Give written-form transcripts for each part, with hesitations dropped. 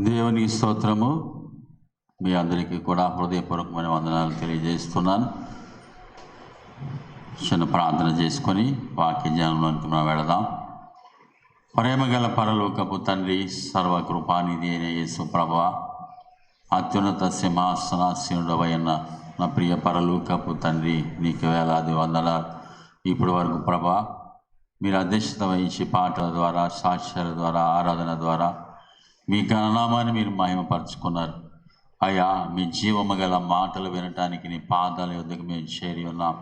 దేవునికి స్తోత్రము. మీ అందరికీ కూడా హృదయపూర్వకమైన వందనాలు తెలియజేస్తున్నాను. చిన్న ప్రార్థన చేసుకొని వాక్య జ్ఞానంలోనికి మనం వెళదాం. ప్రేమగల పరలోకపు తండ్రి, సర్వకృపానిధి అయిన యేసు ప్రభువా, అత్యున్నత సింహాసనాసీనుడవైన నా ప్రియ పరలోకపు తండ్రి, నీకు వేలాది వందనాలు. ఇప్పటి వరకు ప్రభువా, మీరు అధ్యక్షత వహించి పాటల ద్వారా, సాక్ష్యాల ద్వారా, ఆరాధన ద్వారా మీ ఘననామాన్ని మీరు మహిమపరుచుకున్నారు. అయ్యా, మీ జీవము గల మాటలు వినటానికి నీ పాదాల యొద్దకు మేము చేరి ఉన్నాం.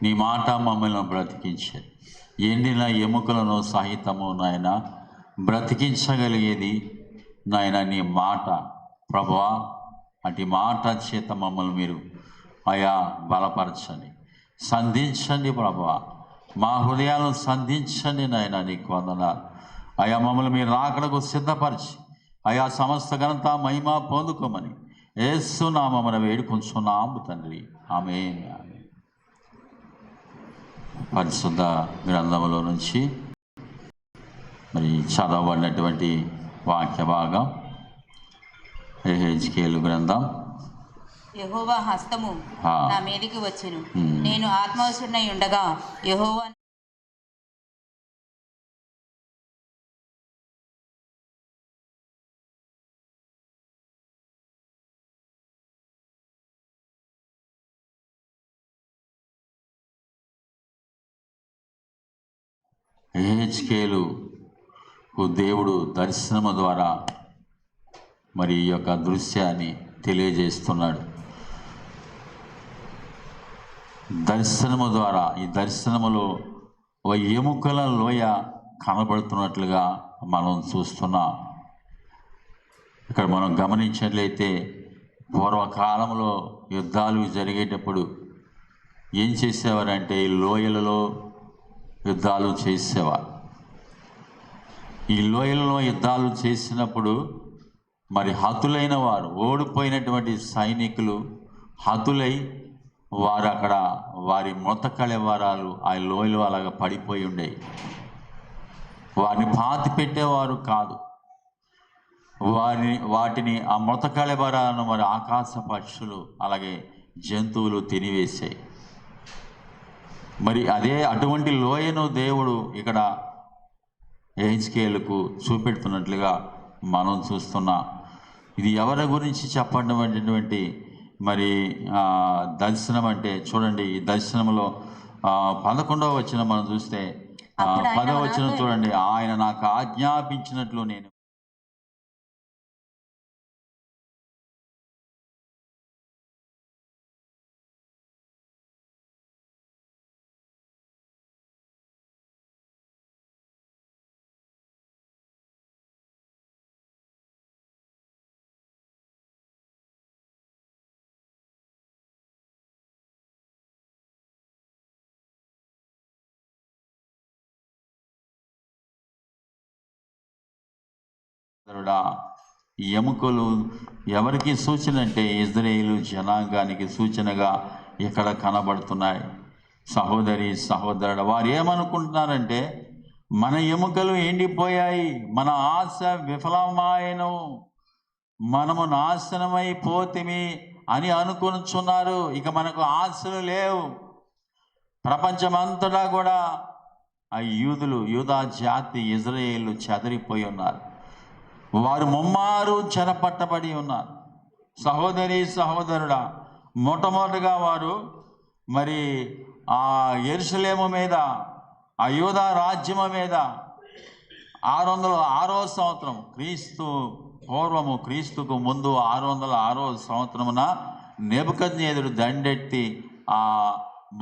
నీ మాట మమ్మల్ని బ్రతికించే ఎండిన ఎముకలను సహితము నాయన బ్రతికించగలిగేది నాయన నీ మాట ప్రభువా. అటు మాట చేత మమ్మల్ని మీరు అయా బలపరచండి, సంధించండి ప్రభువా. మా హృదయాలను సంధించండి నాయన. నీకు వందనాలు అయా. మమ్మల్ని మీరు రాకడకు సిద్ధపరిచి అయా సమస్త ఘనత మహిమ పొందుకోమని యేసు నామమున వేడుకొంచున్నాము తండ్రి, ఆమేన్. పరిశుద్ధ గ్రంథములో నుంచి మరి చదవబడినటువంటి వాక్య భాగం యెహెజ్కేలు గ్రంథం. యెహోవా హస్తము నా మీదికి వచ్చెను, నేను ఆత్మవశుడనై ఉండగా యెహోవా యెహెజ్కేలుకు దేవుడు దర్శనము ద్వారా మరి ఈ యొక్క దృశ్యాన్ని తెలియజేస్తున్నాడు. దర్శనము ద్వారా ఈ దర్శనములో ఒక ఎముకల లోయ కనబడుతున్నట్లుగా మనం చూస్తున్నాం. ఇక్కడ మనం గమనించినట్లయితే పూర్వకాలంలో యుద్ధాలు జరిగేటప్పుడు ఏం చేసేవారంటే ఈ లోయలలో యుద్ధాలు చేసేవారు. ఈ లోయలలో యుద్ధాలు చేసినప్పుడు మరి హతులైన వారు, ఓడిపోయినటువంటి సైనికులు హతులై వారు అక్కడ వారి మృత కళేవరాలు ఆ లోయలో అలాగ పడిపోయి ఉండేవి. వారిని పాతి పెట్టేవారు కాదు. వాటిని ఆ మృత కళేవరాలను మరి ఆకాశ పక్షులు అలాగే జంతువులు తినివేసాయి. మరి అటువంటి లోయను దేవుడు ఇక్కడ యెహెజ్కేలుకు చూపెడుతున్నట్లుగా మనం చూస్తున్నాం. ఇది ఎవరి గురించి చెప్పబడినటువంటి మరి దర్శనం అంటే చూడండి. ఈ దర్శనంలో 11వ వచనం మనం చూస్తే 10వ వచనం చూడండి. ఆయన నాకు ఆజ్ఞాపించినట్లు నేను ఎముకలు ఎవరికి సూచన అంటే ఇజ్రాయేలు జనాంగానికి సూచనగా ఇక్కడ కనబడుతున్నాయి. సహోదరి సహోదరుడు, వారు ఏమనుకుంటున్నారంటే మన ఎముకలు ఎండిపోయాయి, మన ఆశ విఫలమాయను, మనము నాశనమైపోతిమి అని అనుకుంటున్నారు. ఇక మనకు ఆశలు లేవు. ప్రపంచమంతటా కూడా ఆ యూదా జాతి ఇజ్రాయేలు చెదరిపోయి ఉన్నారు. వారు ముమ్మారు చెరపట్టబడి ఉన్నారు. సహోదరి సహోదరుడా, మొట్టమొదటిగా వారు మరి ఆ యెరూషలేము మీద, ఆ యూదా రాజ్యము మీద 606వ సంవత్సరం క్రీస్తు పూర్వము, క్రీస్తుకు ముందు 606వ సంవత్సరమున నెబుకద్నెజరు దండెత్తి ఆ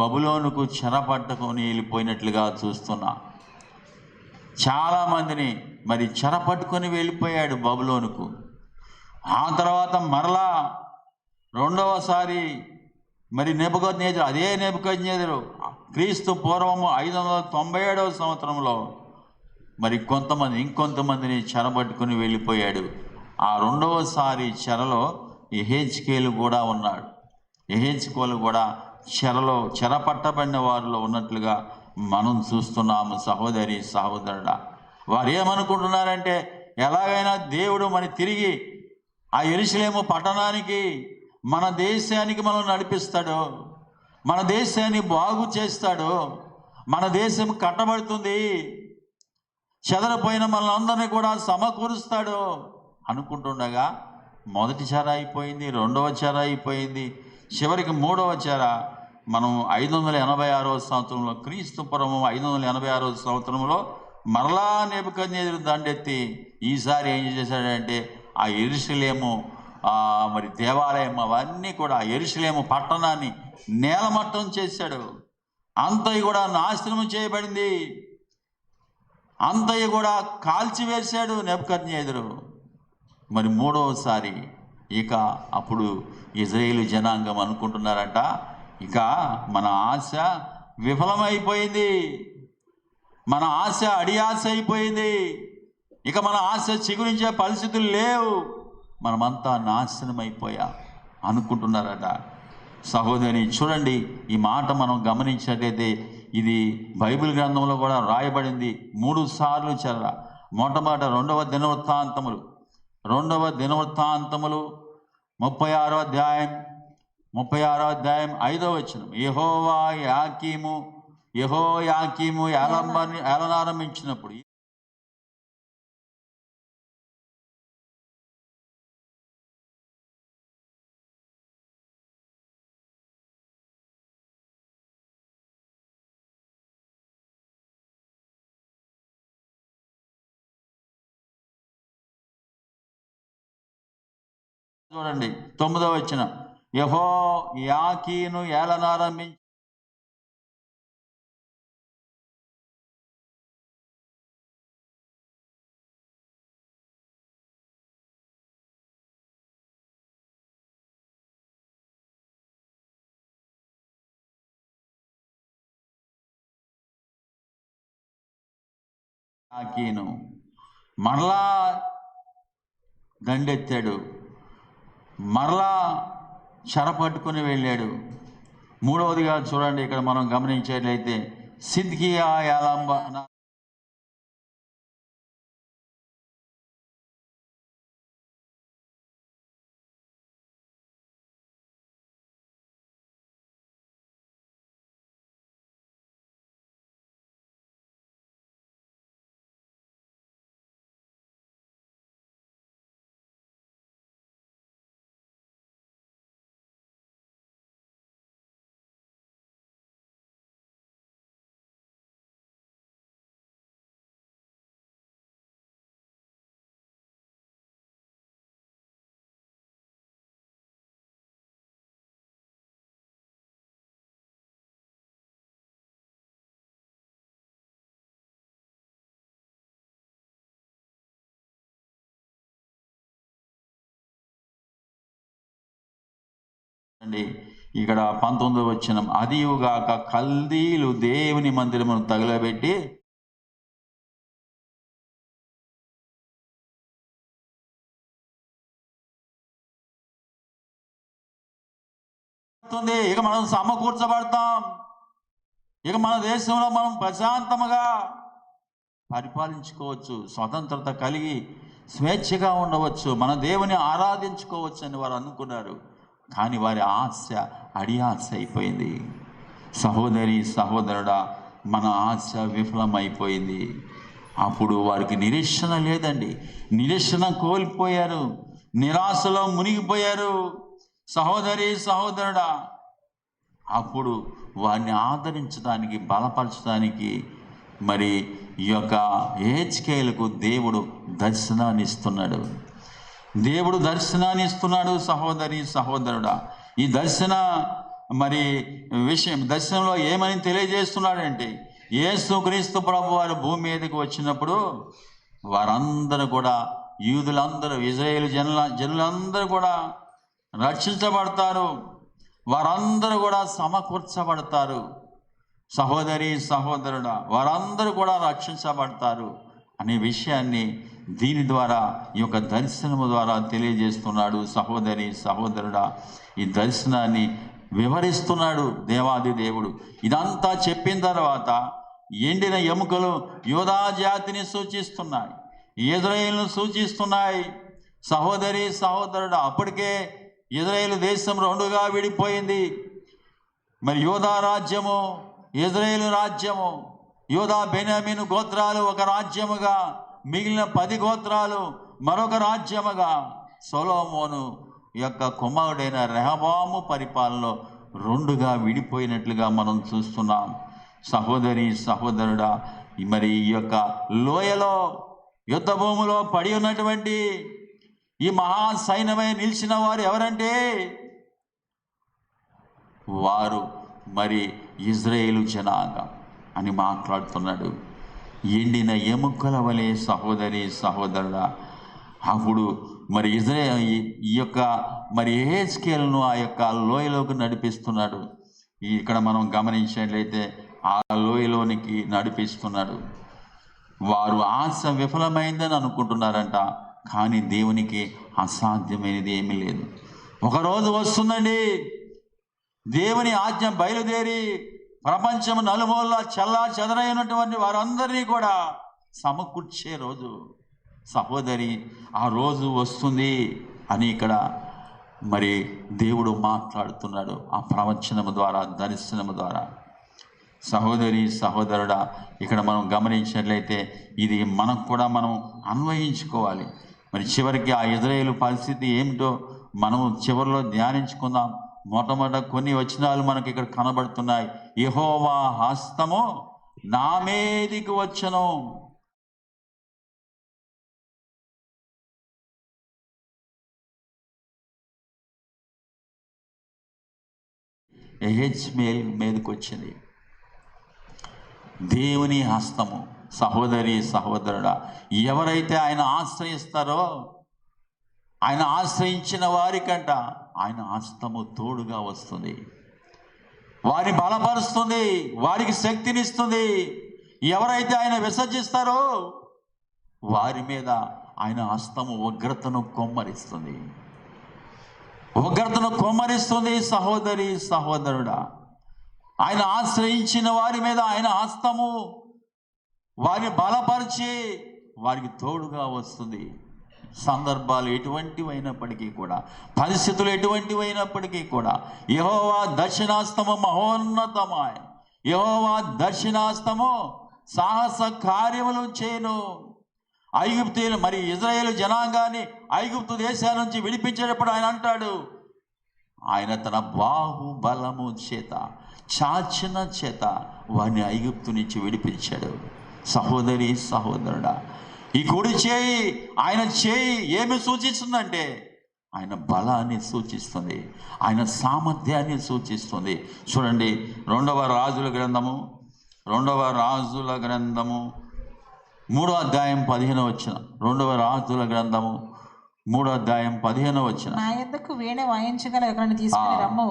బబులోనుకు చెరపట్టుకొని వెళ్ళిపోయినట్లుగా చూస్తున్నా. చాలామందిని మరి చెరపట్టుకొని వెళ్ళిపోయాడు బబులోనుకు. ఆ తర్వాత మరలా రెండవసారి మరి నెబుకద్నెజరు, అదే నెబుకద్నెజరు క్రీస్తు పూర్వము 597వ సంవత్సరంలో మరి ఇంకొంతమందిని చెరపట్టుకుని వెళ్ళిపోయాడు. ఆ రెండవసారి చెరలో యెహెజ్కేలు కూడా ఉన్నాడు. యెహెజ్కేలు కూడా చెరపట్టబడిన వారిలో ఉన్నట్లుగా మనం చూస్తున్నాము. సహోదరి సహోదరుడా, వారు ఏమనుకుంటున్నారంటే ఎలాగైనా దేవుడు మరి తిరిగి ఆ యెరూషలేము పట్టణానికి, మన దేశానికి మనం నడిపిస్తాడు, మన దేశాన్ని బాగు చేస్తాడు, మన దేశం కట్టబడుతుంది, చెదరపోయిన మనల్ని కూడా సమకూరుస్తాడు అనుకుంటుండగా మొదటి చెర అయిపోయింది, రెండవ చెర అయిపోయింది, చివరికి మూడవ చెర. మనం 586వ సంవత్సరంలో, క్రీస్తు పూర్వం 586వ సంవత్సరంలో మరలా నెబుకద్నెజరు దండెత్తి ఈసారి ఏం చేశాడంటే ఆ యెరూషలేము మరి దేవాలయం అవన్నీ కూడా ఆ యెరూషలేము పట్టణాన్ని నేలమట్టం చేశాడు. అంతయు కూడా నాశనం చేయబడింది, అంతయు కూడా కాల్చివేశాడు నెబుకద్నెజరు. మరి మూడవసారి ఇక అప్పుడు ఇజ్రాయేలు జనాంగం అనుకుంటున్నారట, ఇక మన ఆశ విఫలమైపోయింది, మన ఆశ అడియాశ అయిపోయింది, ఇక మన ఆశ చిగురించే పరిస్థితులు లేవు, మనమంతా నాశనం అయిపోయా అనుకుంటున్నారట. సహోదరి చూడండి, ఈ మాట మనం గమనించినట్లయితే ఇది బైబిల్ గ్రంథంలో కూడా రాయబడింది 3 సార్లు చెర. మొట్టమొదట 2వ దినవృత్తాంతములు 36వ అధ్యాయం 5వ వచనం. యెహోయాకీము ఏలనారంభించినప్పుడు చూడండి 9వ వచనం. యెహోయాకీను ఏలనారంభించి యాకీను మరలా దండెత్తాడు, మరలా చెర పట్టుకుని వెళ్ళాడు. మూడవదిగా చూడండి, ఇక్కడ మనం గమనించేట్లయితే సిద్కియా యాలంబ అండి. ఇక్కడ 19వ వచనం. అదియుగాక కల్దీలు దేవుని మందిరమును తగులబెట్టి ఇక మనం సమకూర్చబడతాం, ఇక మన దేశంలో మనం ప్రశాంతముగా పరిపాలించుకోవచ్చు, స్వతంత్రత కలిగి స్వేచ్ఛగా ఉండవచ్చు, మన దేవుని ఆరాధించుకోవచ్చు అని వారు అనుకున్నారు. కానీ వారి ఆశ అడియాశ అయిపోయింది. సహోదరి సహోదరుడా, మన ఆశ విఫలమైపోయింది. అప్పుడు వారికి నిరీక్షణ లేదండి, నిరీక్షణ కోల్పోయారు, నిరాశలో మునిగిపోయారు. సహోదరి సహోదరుడా, అప్పుడు వారిని ఆదరించడానికి, బలపరచడానికి మరి ఈ యొక్క హెచ్కేలకు దేవుడు దర్శనాన్ని ఇస్తున్నాడు, దేవుడు దర్శనాన్ని ఇస్తున్నాడు. సహోదరి సహోదరుడా, ఈ దర్శనంలో ఏమని తెలియజేస్తున్నాడంటే, యేసుక్రీస్తు ప్రభు వారు భూమి మీదకి వచ్చినప్పుడు వారందరూ కూడా, యూదులందరూ, ఇజ్రాయేలు జనులందరూ కూడా రక్షించబడతారు, వారందరూ కూడా సమకూర్చబడతారు. సహోదరి సహోదరుడా, వారందరూ కూడా రక్షించబడతారు అనే విషయాన్ని దీని ద్వారా, ఈ యొక్క దర్శనము ద్వారా తెలియజేస్తున్నాడు. సహోదరి సహోదరుడా, ఈ దర్శనాన్ని వివరిస్తున్నాడు దేవాది దేవుడు. ఇదంతా చెప్పిన తర్వాత ఎండిన ఎముకలు యూదా జాతిని సూచిస్తున్నాయి, ఇజ్రాయేలును సూచిస్తున్నాయి. సహోదరి సహోదరుడు, అప్పటికే ఇజ్రాయేలు దేశం రెండుగా విడిపోయింది. మరి యూదా రాజ్యము, ఇజ్రాయేలు రాజ్యము, యూదా బెన్యామీను గోత్రాలు ఒక రాజ్యముగా, మిగిలిన 10 గోత్రాలు మరొక రాజ్యముగా సొలొమోను యొక్క కుమారుడైన రెహబాము పరిపాలనలో రెండుగా విడిపోయినట్లుగా మనం చూస్తున్నాం. సహోదరి సహోదరుడా, మరి ఈ యొక్క లోయలో యుద్ధ భూమిలో పడి ఉన్నటువంటి ఈ మహా సైన్యమై నిలిచిన వారు ఎవరంటే వారు మరి ఇజ్రాయేలు జనాంగం అని మాట్లాడుతున్నాడు. ఎండిన ఎముకల వలె సహోదరి సహోదరుడా, అప్పుడు మరి ఈ యొక్క మరి యెహెజ్కేలును ఆ యొక్క లోయలోకి నడిపిస్తున్నాడు. ఇక్కడ మనం గమనించినట్లయితే ఆ లోయలోనికి నడిపిస్తున్నాడు. వారు ఆశ విఫలమైందని అనుకుంటున్నారంట, కానీ దేవునికి అసాధ్యమైనది ఏమీ లేదు. ఒకరోజు వస్తుందండి, దేవుని ఆజ్ఞ బయలుదేరి ప్రపంచం నలుమూలలా చల్లా చెదరైనటువంటి వారందరినీ కూడా సమకూర్చే రోజు. సహోదరి, ఆ రోజు వస్తుంది అని ఇక్కడ మరి దేవుడు మాట్లాడుతున్నాడు ఆ ప్రవచనము ద్వారా, దర్శనము ద్వారా. సహోదరి సహోదరుడా, ఇక్కడ మనం గమనించినట్లయితే ఇది మనకు కూడా మనం అన్వయించుకోవాలి. మరి చివరికి ఆ ఇజ్రాయేలు పరిస్థితి ఏమిటో మనం చివరిలో ధ్యానించుకుందాం. మొట్టమొదట కొన్ని వచనాలు మనకి ఇక్కడ కనబడుతున్నాయి. యెహోవా హస్తము నా మీదికి వచ్చెను. యెహెజ్కేలు మీదకి వచ్చింది దేవుని హస్తము. సహోదరి సహోదరుడా, ఎవరైతే ఆయన ఆశ్రయిస్తారో, ఆయన ఆశ్రయించిన వారికంట ఆయన హస్తము తోడుగా వస్తుంది, వారిని బలపరుస్తుంది, వారికి శక్తినిస్తుంది. ఎవరైతే ఆయన విసర్జిస్తారో వారి మీద ఆయన హస్తము ఉగ్రతను కొమ్మరిస్తుంది, ఉగ్రతను కొమ్మరిస్తుంది. సహోదరి సహోదరుడా, ఆయన ఆశ్రయించిన వారి మీద ఆయన హస్తము వారిని బలపరిచి వారికి తోడుగా వస్తుంది. సందర్భాలు ఎటువంటివైనప్పటికీ కూడా, పరిస్థితులు ఎటువంటివైనప్పటికీ కూడా యెహోవా దక్షిణాస్తము మహోన్నతమాయ, యెహోవా దక్షిణాస్తము సాహస కార్యములు చేయను. ఐగుప్తీయులు మరి ఇజ్రాయేలు జనాంగాన్ని ఐగుప్తు దేశాల నుంచి విడిపించేటప్పుడు ఆయన అంటాడు, ఆయన తన బాహుబలము చేత, చాచిన చేత వారిని ఐగుప్తు నుంచి విడిపించాడు. సహోదరి సహోదరుడా, ఈ కుడి చేయి, ఆయన చేయి ఏమి సూచిస్తుందంటే ఆయన బలాన్ని సూచిస్తుంది, ఆయన సామర్థ్యాన్ని సూచిస్తుంది. చూడండి, 2వ రాజుల గ్రంథము 3వ అధ్యాయం 15వ వచనం. 2వ రాజుల గ్రంథము 3వ అధ్యాయం 15వ వచనం. నా యొద్దకు వీణ వాయించగల ఒకరిని తీసుకుని రమ్ము.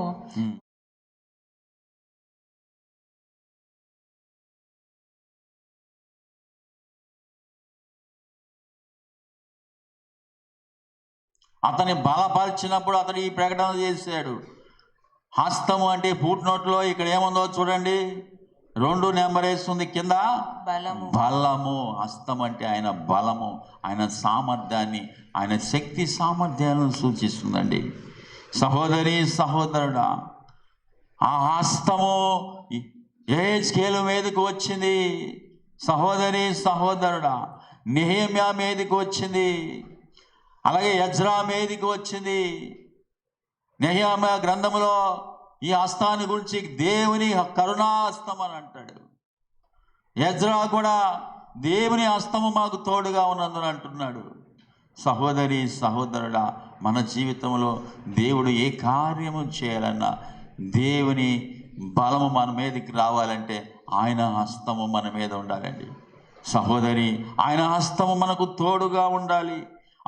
అతని బలపరిచినప్పుడు అతడు ఈ ప్రకటన చేశాడు. హస్తము అంటే ఫుట్ నోట్లో ఇక్కడ ఏముందో చూడండి, 2 నెంబర్ వేస్తుంది కింద, బలము. హస్తం అంటే ఆయన బలము, ఆయన సామర్థ్యాన్ని, ఆయన శక్తి సామర్థ్యాలను సూచిస్తుందండి. సహోదరి సహోదరుడా, ఆ హస్తము యెహెజ్కేలు మీదకు వచ్చింది. సహోదరి సహోదరుడా, నెహెమ్యా మీదకి వచ్చింది, అలాగే ఎజ్రా మీదకి వచ్చింది. నెహెమ్యా గ్రంథములో ఈ హస్తాన్ని గురించి దేవుని కరుణాహస్తం అని అంటాడు. ఎజ్రా కూడా దేవుని హస్తము మాకు తోడుగా ఉన్నదని అంటున్నాడు. సహోదరి సహోదరుడా, మన జీవితంలో దేవుడు ఏ కార్యము చేయాలన్నా, దేవుని బలము మన మీదకి రావాలంటే ఆయన హస్తము మన మీద ఉండాలండి. సహోదరి, ఆయన హస్తము మనకు తోడుగా ఉండాలి.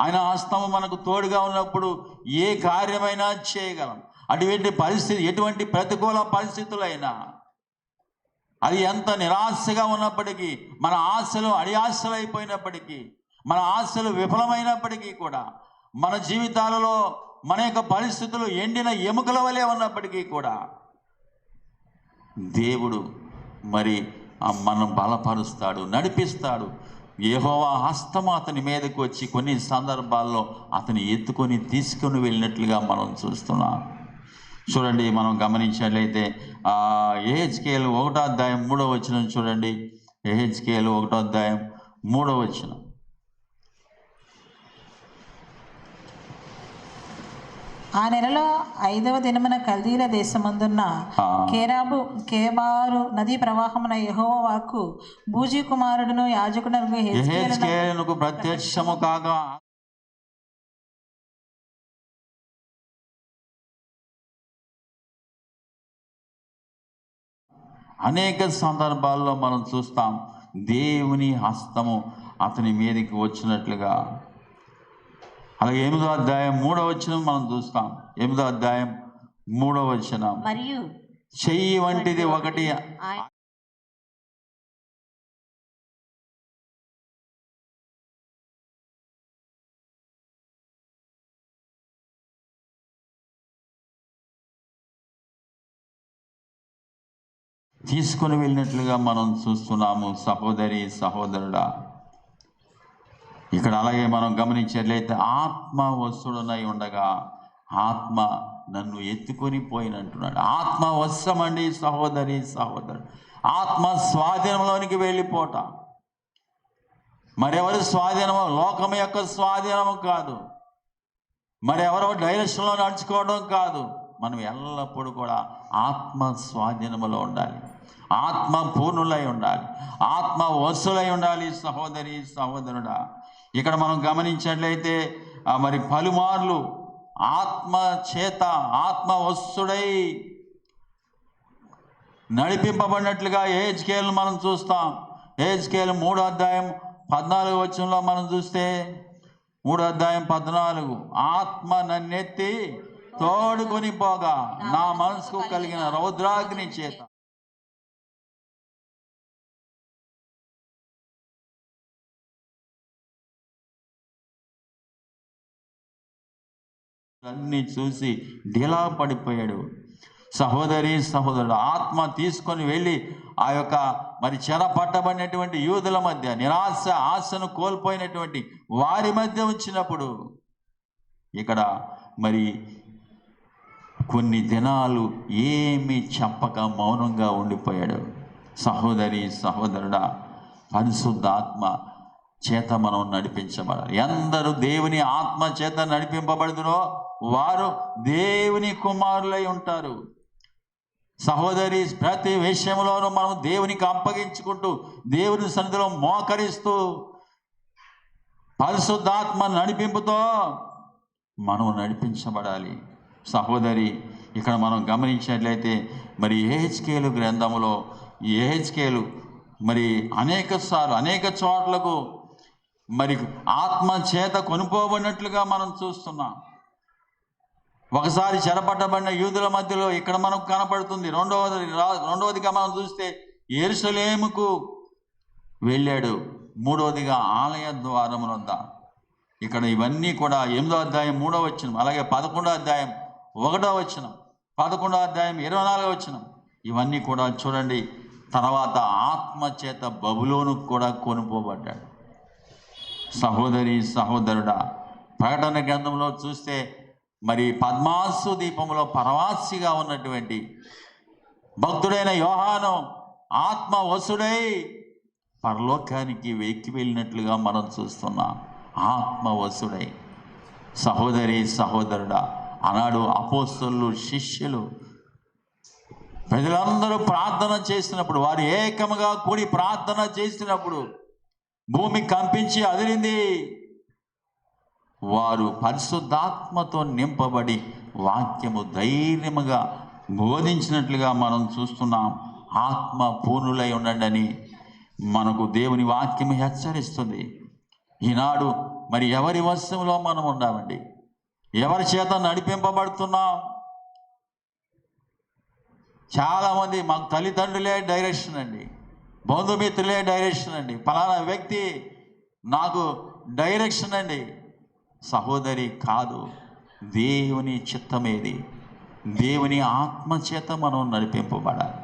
ఆయన హస్తము మనకు తోడుగా ఉన్నప్పుడు ఏ కార్యమైనా చేయగలం. అటువంటి పరిస్థితి, ఎటువంటి ప్రతికూల పరిస్థితులైనా, అది ఎంత నిరాశగా ఉన్నప్పటికీ, మన ఆశలు అడియాశలు అయిపోయినప్పటికీ, మన ఆశలు విఫలమైనప్పటికీ కూడా, మన జీవితాలలో మన యొక్క పరిస్థితులు ఎండిన ఎముకల వలె ఉన్నప్పటికీ కూడా దేవుడు మరి మనం బలపరుస్తాడు, నడిపిస్తాడు. యెహోవా హస్తము అతని మీదకు వచ్చి కొన్ని సందర్భాల్లో అతని ఎత్తుకొని తీసుకొని వెళ్ళినట్లుగా మనం చూస్తున్నాం. చూడండి, మనం గమనించినట్లయితే యెహెజ్కేలు 1వ అధ్యాయం 3వ వచనం చూడండి. యెహెజ్కేలు 1వ అధ్యాయం 3వ వచనం. ఆ నెలలో 5వ దినమున కల్దీల దేశమందున్న కేబారు నదీ ప్రవాహమున యెహోవా వాక్కు బూజీ కుమారుడును యాజకుడును యెహెజ్కేలునకు ప్రత్యక్షము కాగా అనేక సందర్భాల్లో మనం చూస్తాం దేవుని హస్తము అతని మీదకి వచ్చినట్లుగా. అలాగే 8వ అధ్యాయం 3వ వచనం మనం చూస్తాం. 8వ అధ్యాయం 3వ వచనం, మరియు చెయ్యి వంటిది ఒకటి తీసుకొని వెళ్ళినట్లుగా మనం చూస్తున్నాము. సహోదరి సహోదరుడా, ఇక్కడ అలాగే మనం గమనించేట్లయితే ఆత్మ వశుడునై ఉండగా ఆత్మ నన్ను ఎత్తుకొని పోయినంటున్నాడు. ఆత్మ వశమండి సహోదరి సహోదరుడు. ఆత్మ స్వాధీనంలోనికి వెళ్ళిపోట. మరెవరి స్వాధీనము? లోకం యొక్క స్వాధీనము కాదు, మరెవరో డైరెక్షన్లో నడుచుకోవడం కాదు. మనం ఎల్లప్పుడూ కూడా ఆత్మ స్వాధీనములో ఉండాలి, ఆత్మ పూర్ణులై ఉండాలి, ఆత్మ వశులై ఉండాలి. సహోదరి సహోదరుడా, ఇక్కడ మనం గమనించినట్లయితే మరి పలుమార్లు ఆత్మ చేత ఆత్మ వశుడై నడిపింపబడినట్లుగా యెహెజ్కేలును మనం చూస్తాం. యెహెజ్కేలు 3వ అధ్యాయం 14వ వచనంలో మనం చూస్తే 3వ అధ్యాయం 14, ఆత్మ నన్నెత్తి తోడుకొని పోగా నా మనసుకు కలిగిన రౌద్రాగ్ని చేత అన్నీ చూసి ఢీలా పడిపోయాడు. సహోదరి సహోదరుడు, ఆత్మ తీసుకొని వెళ్ళి ఆ యొక్క మరి చెర పట్టబడినటువంటి యూదుల మధ్య, నిరాశ ఆశను కోల్పోయినటువంటి వారి మధ్య ఉంచినప్పుడు ఇక్కడ మరి కొన్ని దినాలు ఏమీ చెప్పక మౌనంగా ఉండిపోయాడు. సహోదరి సహోదరుడా, పరిశుద్ధాత్మ చేత మనం నడిపించబడాలి. ఎందరూ దేవుని ఆత్మ చేత నడిపింపబడుదురో వారు దేవుని కుమారులై ఉంటారు. సహోదరి, ప్రతి విషయంలోనూ మనం దేవునికి అప్పగించుకుంటూ దేవుని సన్నిధిలో మోకరిస్తూ పరిశుద్ధాత్మ నడిపింపుతో మనం నడిపించబడాలి. సహోదరి, ఇక్కడ మనం గమనించినట్లయితే మరి యెహెజ్కేలు గ్రంథములో యెహెజ్కేలు మరి అనేక చోట్లకు మరి ఆత్మ చేత కొనుక్కోబడినట్లుగా మనం చూస్తున్నాం. ఒకసారి చెరపట్టబడిన యూదుల మధ్యలో ఇక్కడ మనకు కనపడుతుంది. రెండవదిగా మనం చూస్తే యెరూషలేముకు వెళ్ళాడు. మూడవదిగా ఆలయ ద్వారముల వద్ద. ఇక్కడ ఇవన్నీ కూడా 8వ అధ్యాయం 3వ వచనం, అలాగే 11వ అధ్యాయం 1వ వచనం, 11వ అధ్యాయం 24వ వచనం, ఇవన్నీ కూడా చూడండి. తర్వాత ఆత్మ చేత బబులోనుకు కూడా కొనుక్కోబడ్డాడు. సహోదరి సహోదరుడా, ప్రకటన గ్రంథంలో చూస్తే మరి పద్మాసు దీపంలో పరవాసిగా ఉన్నటువంటి భక్తుడైన యోహాను ఆత్మ వశుడై పరలోకానికి వెక్కి వెళ్ళినట్లుగా మనం చూస్తున్నాం. ఆత్మ వశుడై. సహోదరి సహోదరుడా, ఆనాడు అపోస్తలులు శిష్యులు ప్రజలందరూ ప్రార్థన చేసినప్పుడు, వారు ఏకముగా కూడి ప్రార్థన చేసినప్పుడు భూమి కంపించి అదిరింది. వారు పరిశుద్ధాత్మతో నింపబడి వాక్యము ధైర్యముగా బోధించినట్లుగా మనం చూస్తున్నాం. ఆత్మ పూర్ణులై ఉండండి మనకు దేవుని వాక్యము హెచ్చరిస్తుంది. ఈనాడు మరి ఎవరి వశంలో మనం ఉండాలండి? ఎవరి చేత నడిపింపబడుతున్నాం? చాలామంది మాకు తల్లిదండ్రులే డైరెక్షన్ అండి, బంధుమిత్రులే డైరెక్షన్ అండి, ఫలానా వ్యక్తి నాకు డైరెక్షన్ అండి. సహోదరి, కాదు. దేవుని చిత్తమేది? దేవుని ఆత్మ చేత మనం నడిపింపబడాలి.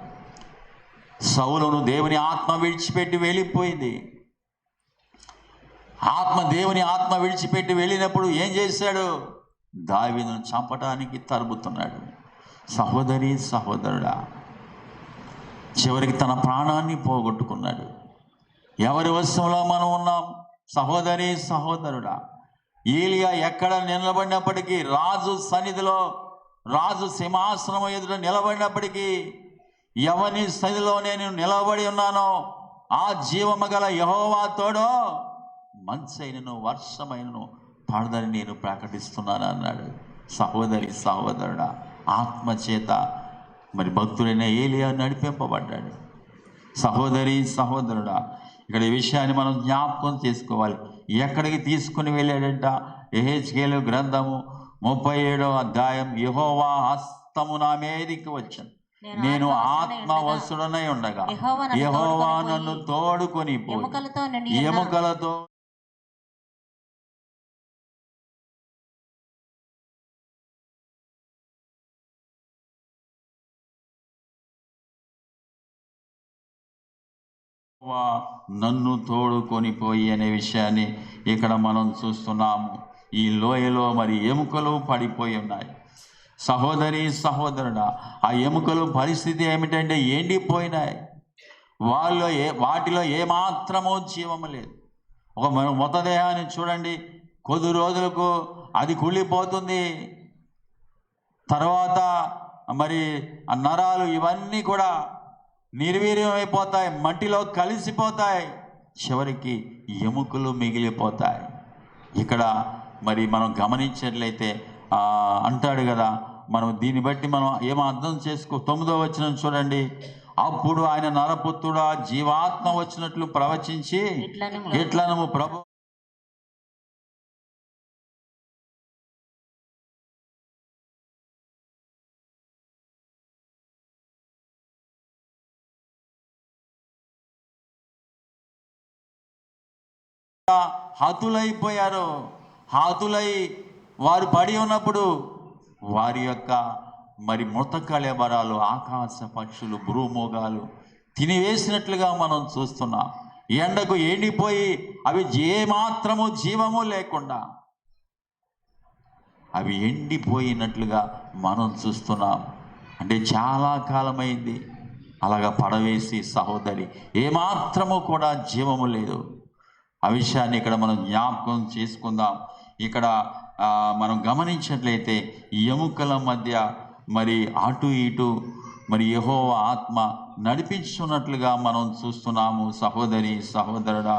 సౌలును దేవుని ఆత్మ విడిచిపెట్టి వెళ్ళిపోయింది. దేవుని ఆత్మ విడిచిపెట్టి వెళ్ళినప్పుడు ఏం చేశాడు? దావీదును చంపడానికి తరుముతున్నాడు. సహోదరి సహోదరుడా, చివరికి తన ప్రాణాన్ని పోగొట్టుకున్నాడు. ఎవరి వశంలో మనం ఉన్నాం? సహోదరి సహోదరుడా, ఏలియా ఎక్కడ నిలబడినప్పటికీ, రాజు సన్నిధిలో, రాజు సింహాసనం ఎదుట నిలబడినప్పటికీ, ఎవని సన్నిధిలో నేను నిలబడి ఉన్నానో ఆ జీవము గల యెహోవా తోడో మంచైనను వర్షమైనను పడదని నేను ప్రకటిస్తున్నాను అన్నాడు. సహోదరి సహోదరుడా, ఆత్మచేత మరి భక్తుడైన ఏలియా నడిపింపబడ్డాడు. సహోదరి సహోదరుడా, ఇక్కడ ఈ విషయాన్ని మనం జ్ఞాపకం చేసుకోవాలి. ఎక్కడికి తీసుకుని వెళ్ళాడంట? యెహెజ్కేలు గ్రంథము 37వ అధ్యాయం, యెహోవా హస్తము నా మీదికి వచ్చాను, నేను ఆత్మవశుడనై ఉండగా యెహోవా నన్ను తోడుకొని ఎముకలతో నన్ను తోడుకొని పోయి అనే విషయాన్ని ఇక్కడ మనం చూస్తున్నాము. ఈ లోయలో మరి ఎముకలు పడిపోయి ఉన్నాయి. సహోదరి సహోదరుడా, ఆ ఎముకలు పరిస్థితి ఏమిటంటే ఎండిపోయినాయి. వాటిలో ఏమాత్రమూ జీవము లేదు. ఒక మృతదేహాన్ని చూడండి, కొద్ది రోజులకు అది కుళ్ళిపోతుంది. తర్వాత మరి ఆ నరాలు ఇవన్నీ కూడా నిర్వీర్యం అయిపోతాయి, మట్టిలో కలిసిపోతాయి, చివరికి ఎముకలు మిగిలిపోతాయి. ఇక్కడ మరి మనం గమనించినట్లయితే అంటాడు కదా, మనం దీన్ని బట్టి మనం ఏమో అర్థం చేసుకో. 9వ వచనం చూడండి. అప్పుడు ఆయన నరపుత్రుడా, జీవాత్మ వచ్చినట్లు ప్రవచించి ఎట్లనము ప్రభు హతులైపోయారు. హతులై వారు పడి ఉన్నప్పుడు వారి యొక్క మరి మృత కళేబరాలు ఆకాశ పక్షులు, భూమోగాలు తినివేసినట్లుగా మనం చూస్తున్నాం. ఎండకు ఎండిపోయి అవి ఏమాత్రము జీవము లేకుండా అవి ఎండిపోయినట్లుగా మనం చూస్తున్నాం. అంటే చాలా కాలమైంది అలాగా పడవేసి, సహోదరి, ఏమాత్రము కూడా జీవము లేదు. ఆ విషయాన్ని ఇక్కడ మనం జ్ఞాపకం చేసుకుందాం. ఇక్కడ మనం గమనించినట్లయితే ఎముకల మధ్య మరి అటు ఇటు మరి యెహోవా ఆత్మ నడిపించున్నట్లుగా మనం చూస్తున్నాము. సహోదరి సహోదరుడా,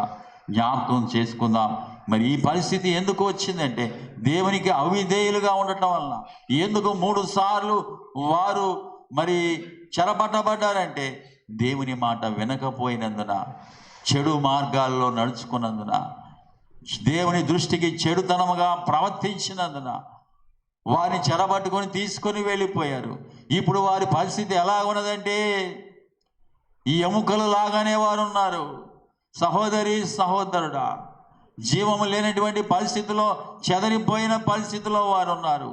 జ్ఞాపకం చేసుకుందాం. మరి ఈ పరిస్థితి ఎందుకు వచ్చిందంటే దేవునికి అవిధేయులుగా ఉండటం వలన. ఎందుకు 3 సార్లు వారు మరి చెరపట్టబడ్డారంటే దేవుని మాట వినకపోయినందున, చెడు మార్గాల్లో నడుచుకున్నందున, దేవుని దృష్టికి చెడుతనముగా ప్రవర్తించినందున వారిని చెరబట్టుకొని తీసుకొని వెళ్ళిపోయారు. ఇప్పుడు వారి పరిస్థితి ఎలా ఉన్నదంటే ఈ ఎముకలు లాగానే వారు ఉన్నారు. సహోదరి సహోదరుడా, జీవము లేనటువంటి పరిస్థితిలో, చెదరిపోయిన పరిస్థితిలో వారు ఉన్నారు.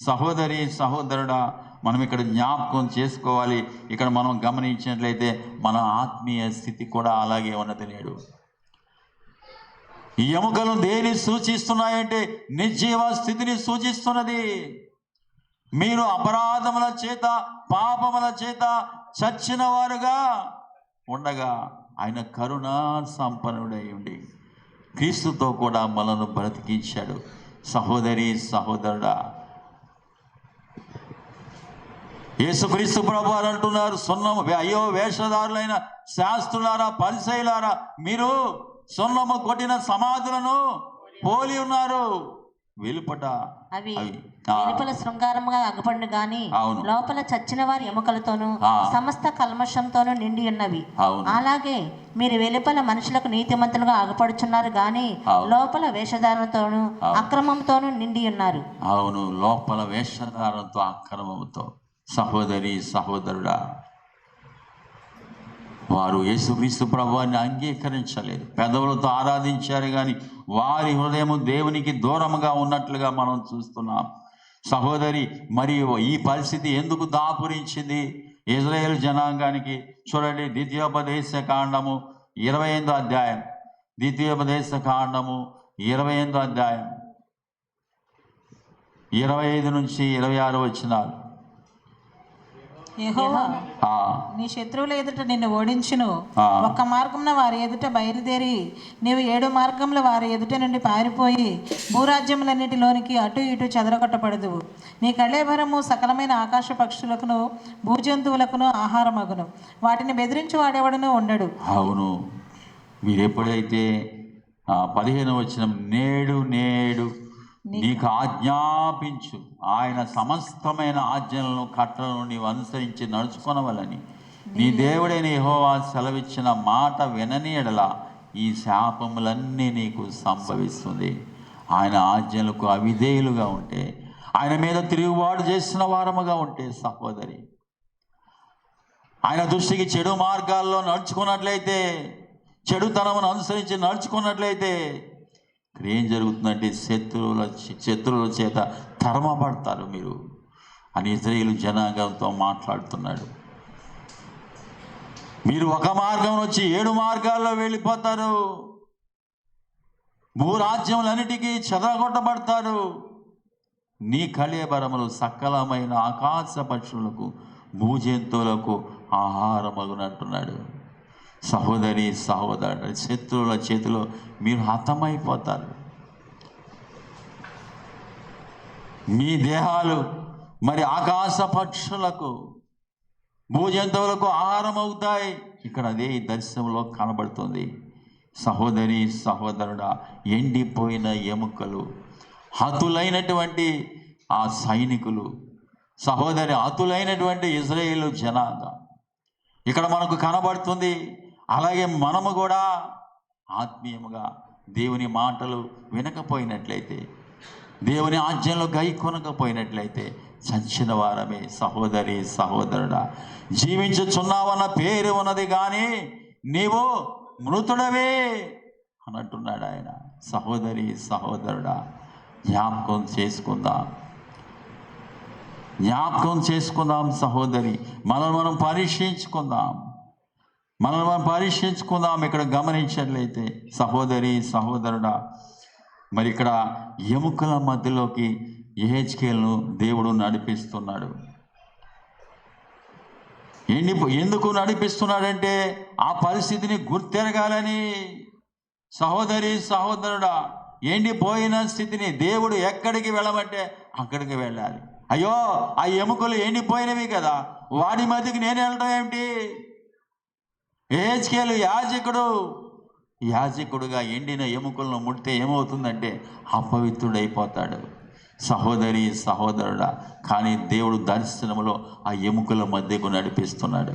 సహోదరి సహోదరుడా, మనం ఇక్కడ జ్ఞాపకం చేసుకోవాలి. ఇక్కడ మనం గమనించినట్లయితే మన ఆత్మీయ స్థితి కూడా అలాగే ఉన్నది నేడు. ఈ ఎముకలు దేని సూచిస్తున్నాయంటే నిర్జీవ స్థితిని సూచిస్తున్నది. మీరు అపరాధముల చేత, పాపముల చేత చచ్చిన వారుగా ఉండగా ఆయన కరుణా సంపన్నుడై ఉండి క్రీస్తుతో కూడా మనను బ్రతికించాడు. సహోదరి సహోదరుడా, యేసుక్రీస్తు ప్రభువారు అంటున్నారు, అయ్యో వేషధారులైన శాస్త్రులారా, పరిసయ్యులారా, మీరు సున్నము కొట్టిన సమాధులను పోలి ఉన్నారు. వెలుపట వెలుపల శృంగారముగా అగపడిన గాని లోపల చచ్చిన వారి ఎముకలతోనూ సమస్త కల్మషంతోనూ నిండి ఉన్నవి. అలాగే మీరు వెలుపల మనుషులకు నీతిమంతులుగా అగపడుచున్నారు గాని లోపల వేషధారణతోనూ అక్రమంతోనూ నిండి ఉన్నారు. అవును, లోపల వేషధారణతో అక్రమంతో. సహోదరి సహోదరుడా, వారు యేసుక్రీస్తు ప్రభువాన్ని అంగీకరించలేదు. పెదవులతో ఆరాధించారు కానీ వారి హృదయము దేవునికి దూరముగా ఉన్నట్లుగా మనం చూస్తున్నాం. సహోదరి, మరియు ఈ పరిస్థితి ఎందుకు దాపురించింది ఇజ్రాయేల్ జనాంగానికి? చూడండి, ద్వితీయోపదేశ కాండము 28వ అధ్యాయం ద్వితీయోపదేశ కాండము 28వ అధ్యాయం 25 నుంచి 26 వచనాలు. యెహోవా నీ శత్రువుల ఎదుట నిన్ను ఓడించును. ఒక్క మార్గంన వారి ఎదుట బయలుదేరి నీవు 7 మార్గంలో వారి ఎదుట నుండి పారిపోయి భూరాజ్యములన్నిటిలోనికి అటు ఇటు చెదరగొట్టబడదువు. నీ కళేభరము సకలమైన ఆకాశ పక్షులకును భూజంతువులకును ఆహారమగును. వాటిని బెదిరించి వాడేవాడును ఉండడు. అవును, మీరు ఎప్పుడైతే 15వ వచనం, నేడు నీకు ఆజ్ఞాపించు ఆయన సమస్తమైన ఆజ్ఞలను కట్టలను నీవు అనుసరించి నడుచుకొనవలని నీ దేవుడైన యెహోవా సెలవిచ్చిన మాట వినని ఎడల ఈ శాపములన్నీ నీకు సంభవిస్తుంది. ఆయన ఆజ్ఞలకు అవిధేయులుగా ఉంటే, ఆయన మీద తిరుగుబాటు చేసిన వారముగా ఉంటే సహోదరి, ఆయన దృష్టికి చెడు మార్గాల్లో నడుచుకున్నట్లయితే, చెడుతనమును అనుసరించి నడుచుకున్నట్లయితే ఇక్కడ ఏం జరుగుతుందంటే శత్రువుల చేత తరమబడతారు మీరు అని ఇశ్రాయేలు జనాంగంతో మాట్లాడుతున్నాడు. మీరు ఒక మార్గం వచ్చి 7 మార్గాల్లో వెళ్ళిపోతారు. భూరాజ్యములన్నిటికీ చెదరగొట్టబడతారు. నీ కళేబరములు సకలమైన ఆకాశ పక్షులకు భూజంతువులకు ఆహారమగునంటున్నాడు. సహోదరి సహోదరుడు, శత్రువుల చేతిలో మీరు హతమైపోతారు. మీ దేహాలు మరి ఆకాశ పక్షులకు భూజంతువులకు ఆహారం అవుతాయి. ఇక్కడ అదే ఈ దర్శనంలో కనబడుతుంది. సహోదరి సహోదరుడా, ఎండిపోయిన ఎముకలు, హతులైనటువంటి ఆ సైనికులు, సహోదరి హతులైనటువంటి ఇశ్రాయేలు జనాంగం ఇక్కడ మనకు కనబడుతుంది. అలాగే మనము కూడా ఆత్మీయముగా దేవుని మాటలు వినకపోయినట్లయితే, దేవుని ఆజ్ఞలు గైకొనకపోయినట్లయితే చచ్చిన వారమే. సహోదరి సహోదరుడా, జీవించుచున్నావన్న పేరు ఉన్నది కానీ నీవు మృతుడవే అన్నట్టున్నాడు ఆయన. సహోదరి సహోదరుడా, జ్ఞాపకం చేసుకుందాం సహోదరి, మనం పరీక్షించుకుందాం. ఇక్కడ గమనించినట్లయితే సహోదరి సహోదరుడా, మరి ఇక్కడ ఎముకల మధ్యలోకి యెహెజ్కేలును దేవుడు నడిపిస్తున్నాడు. ఎందుకు నడిపిస్తున్నాడంటే ఆ పరిస్థితిని గుర్తెరగాలని. సహోదరి సహోదరుడా, ఎండిపోయిన స్థితిని దేవుడు ఎక్కడికి వెళ్ళమంటే అక్కడికి వెళ్ళాలి. అయ్యో, ఆ ఎముకలు ఎండిపోయినవి కదా, వాడి మధ్యకి నేను వెళ్ళడం ఏమిటి? యెహెజ్కేలు యాజకుడుగా ఎండిన ఎముకలను ముడితే ఏమవుతుందంటే అపవిత్రుడైపోతాడు. సహోదరి సహోదరుడా, కానీ దేవుడు దర్శనములో ఆ ఎముకల మధ్యకు నడిపిస్తున్నాడు.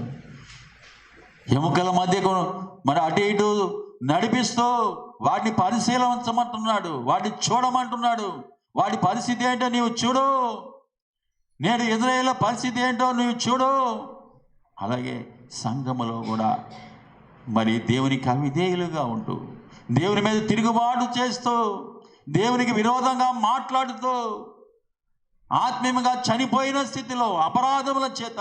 ఎముకల మధ్యకు మరి అటు ఇటు నడిపిస్తూ వాటిని పరిశీలించమంటున్నాడు, వాటిని చూడమంటున్నాడు. వాడి పరిస్థితి ఏంటో నీవు చూడు, నేడు ఇశ్రాయేలు పరిస్థితి ఏంటో నువ్వు చూడు. అలాగే సంఘములో కూడా మరి దేవునికి అవిధేయులుగా ఉంటూ, దేవుని మీద తిరుగుబాటు చేస్తూ, దేవునికి విరోధంగా మాట్లాడుతూ, ఆత్మీయంగా చనిపోయిన స్థితిలో, అపరాధముల చేత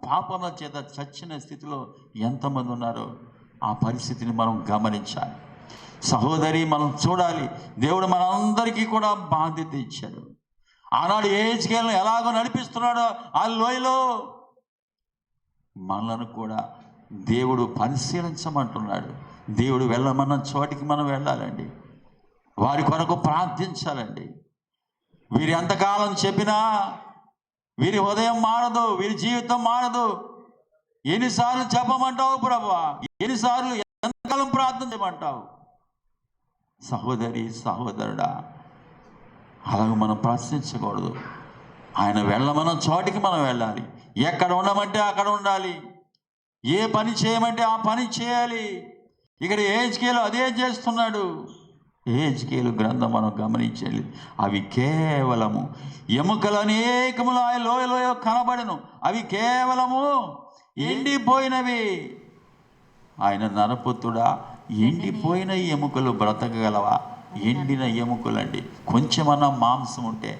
పాపముల చేత చచ్చిన స్థితిలో ఎంతమంది ఉన్నారో ఆ పరిస్థితిని మనం గమనించాలి. సహోదరి, మనం చూడాలి. దేవుడు మనందరికీ కూడా బాధ్యత ఇచ్చాడు. ఆనాడు యెహెజ్కేలును ఎలాగో నడిపిస్తున్నాడో ఆ లోయలో మనలను కూడా దేవుడు పరిశీలించమంటున్నాడు. దేవుడు వెళ్ళమన్న చోటికి మనం వెళ్ళాలండి. వారి కొరకు ప్రార్థించాలండి. వీరు ఎంతకాలం చెప్పినా వీరి హృదయం మారదు, వీరి జీవితం మారదు. ఎన్నిసార్లు చెప్పమంటావు ప్రభువా? ఎన్నిసార్లు ఎంతకాలం ప్రార్థన చేయమంటావు? సహోదరి సహోదరుడా, అలాగే మనం ప్రశ్నించకూడదు. ఆయన వెళ్ళమన్న చోటికి మనం వెళ్ళాలి. ఎక్కడ ఉండమంటే అక్కడ ఉండాలి. ఏ పని చేయమంటే ఆ పని చేయాలి. ఇక్కడ యెహెజ్కేలు అదే చేస్తున్నాడు. యెహెజ్కేలు గ్రంథం మనం గమనించాలి. అవి కేవలము ఎముకలు అనేకములు ఆ లోయలో కనబడను. అవి కేవలము ఎండిపోయినవి. ఆయన నరపుత్రుడా, ఎండిపోయిన ఎముకలు బ్రతకగలవా? ఎండిన ఎముకలండి. కొంచెమన్నా మాంసం ఉంటే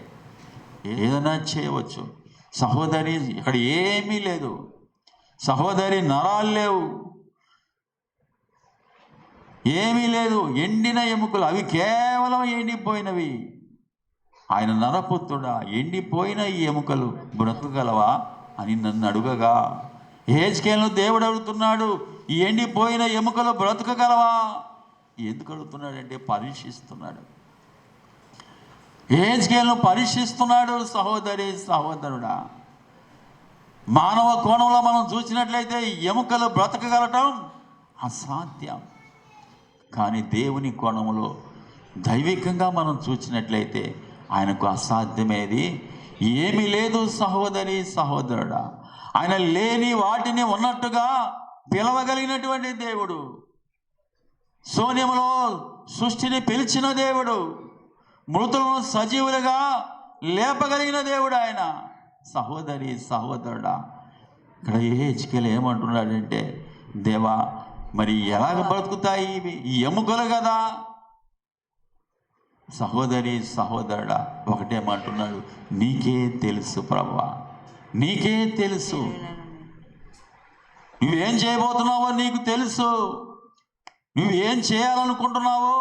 ఏదైనా చేయవచ్చు. సహోదరి, ఇక్కడ ఏమీ లేదు. సహోదరి, నరాలు లేవు. ఏమీ లేదు, ఎండిన ఎముకలు, అవి కేవలం ఎండిపోయినవి. ఆయన నరపుత్రుడా, ఎండిపోయిన ఈ ఎముకలు బ్రతకగలవా అని నన్ను అడుగగా, యెహెజ్కేలును దేవుడు అడుగుతున్నాడు, ఈ ఎండిపోయిన ఎముకలు బ్రతకగలవా? ఎందుకు అడుగుతున్నాడంటే పరీక్షిస్తున్నాడు. యెహెజ్కేలును పరీక్షిస్తున్నాడు. సహోదరి సహోదరుడా, మానవ కోణంలో మనం చూసినట్లయితే ఎముకలు బ్రతకగలటం అసాధ్యం. కానీ దేవుని కోణంలో దైవికంగా మనం చూసినట్లయితే ఆయనకు అసాధ్యమేది ఏమీ లేదు. సహోదరి సహోదరుడా, ఆయన లేని వాటిని ఉన్నట్టుగా పిలవగలిగినటువంటి దేవుడు, శూన్యములో సృష్టిని పిలిచిన దేవుడు, మృతులను సజీవులుగా లేపగలిగిన దేవుడు ఆయన. సహోదరి సహోదరుడా, ఇక్కడ యెహెజ్కేలు ఏమంటున్నాడంటే, దేవా మరి ఎలాగ బ్రతుకుతాయి ఇవి, ఈ ఎముకలు కదా. సహోదరి సహోదరుడా, ఒకటేమంటున్నాడు, నీకే తెలుసు ప్రభువా, నీకే తెలుసు, నువ్వేం చేయబోతున్నావో నీకు తెలుసు, నువ్వేం చేయాలనుకుంటున్నావో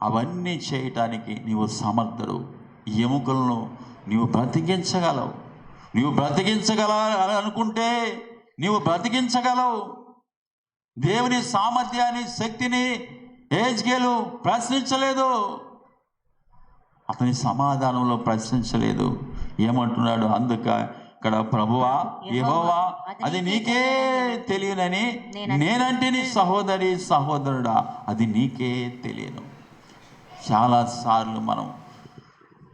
అవన్నీ చేయటానికి నీవు సమర్థుడు. ఈ ఎముకలను నీవు బ్రతికించగలవు. నీవు అనుకుంటే నీవు బ్రతికించగలవు. దేవుని సామర్థ్యాన్ని, శక్తిని యెహెజ్కేలు ప్రశ్నించలేదు, అతని సమాధానంలో ప్రశ్నించలేదు. ఏమంటున్నాడు? అందుక ఇక్కడ ప్రభువా యెహోవా అది నీకే తెలియనని నేనంటిని. సహోదరి సహోదరుడా, అది నీకే తెలియను. చాలాసార్లు మనం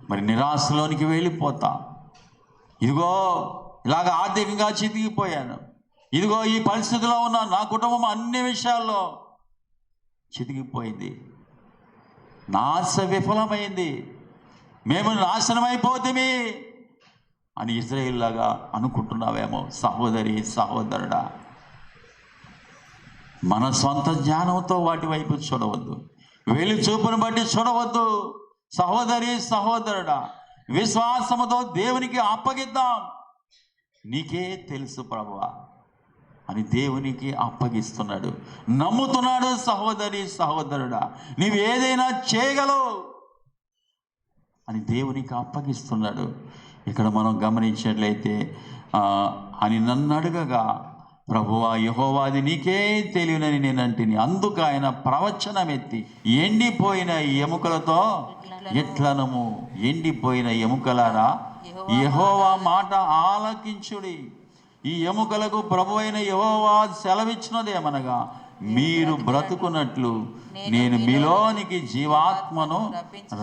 మరి నిరాశలోనికి వెళ్ళిపోతాం. ఇదిగో ఇలాగ ఆర్థికంగా చితికిపోయాను, ఇదిగో ఈ పరిస్థితిలో ఉన్న నా కుటుంబం అన్ని విషయాల్లో చితికిపోయింది, నా ఆశ విఫలమైంది, మేము నాశనమైపోతేమి అని ఇజ్రాయేల్ లాగా అనుకుంటున్నావేమో. సహోదరి సహోదరుడా, మన సొంత జ్ఞానంతో వాటి వైపు చూడవద్దు, వెలి చూపును బట్టి చూడవద్దు. సహోదరి సహోదరుడా, విశ్వాసముతో దేవునికి అప్పగిద్దాం. నీకే తెలుసు ప్రభువా అని దేవునికి అప్పగిస్తున్నాడు, నమ్ముతున్నాడు. సహోదరి సహోదరుడా, నీవు ఏదైనా చేయగలవు అని దేవునికి అప్పగిస్తున్నాడు. ఇక్కడ మనం గమనించినట్లయితే అని నన్ను అడగగా, ప్రభువా యెహోవా అది నీకే తెలియనని నేనంటిని. అందుకు ఆయన ప్రవచనం ఎత్తి, ఎండిపోయిన ఎముకలతో ఎట్లనము, ఎండిపోయిన ఎముకలారా యెహోవా మాట ఆలకించుడి. ఈ ఎముకలకు ప్రభు అయిన యెహోవా సెలవిచ్చినదేమనగా, మీరు బ్రతుకున్నట్లు నేను మీలోనికి జీవాత్మను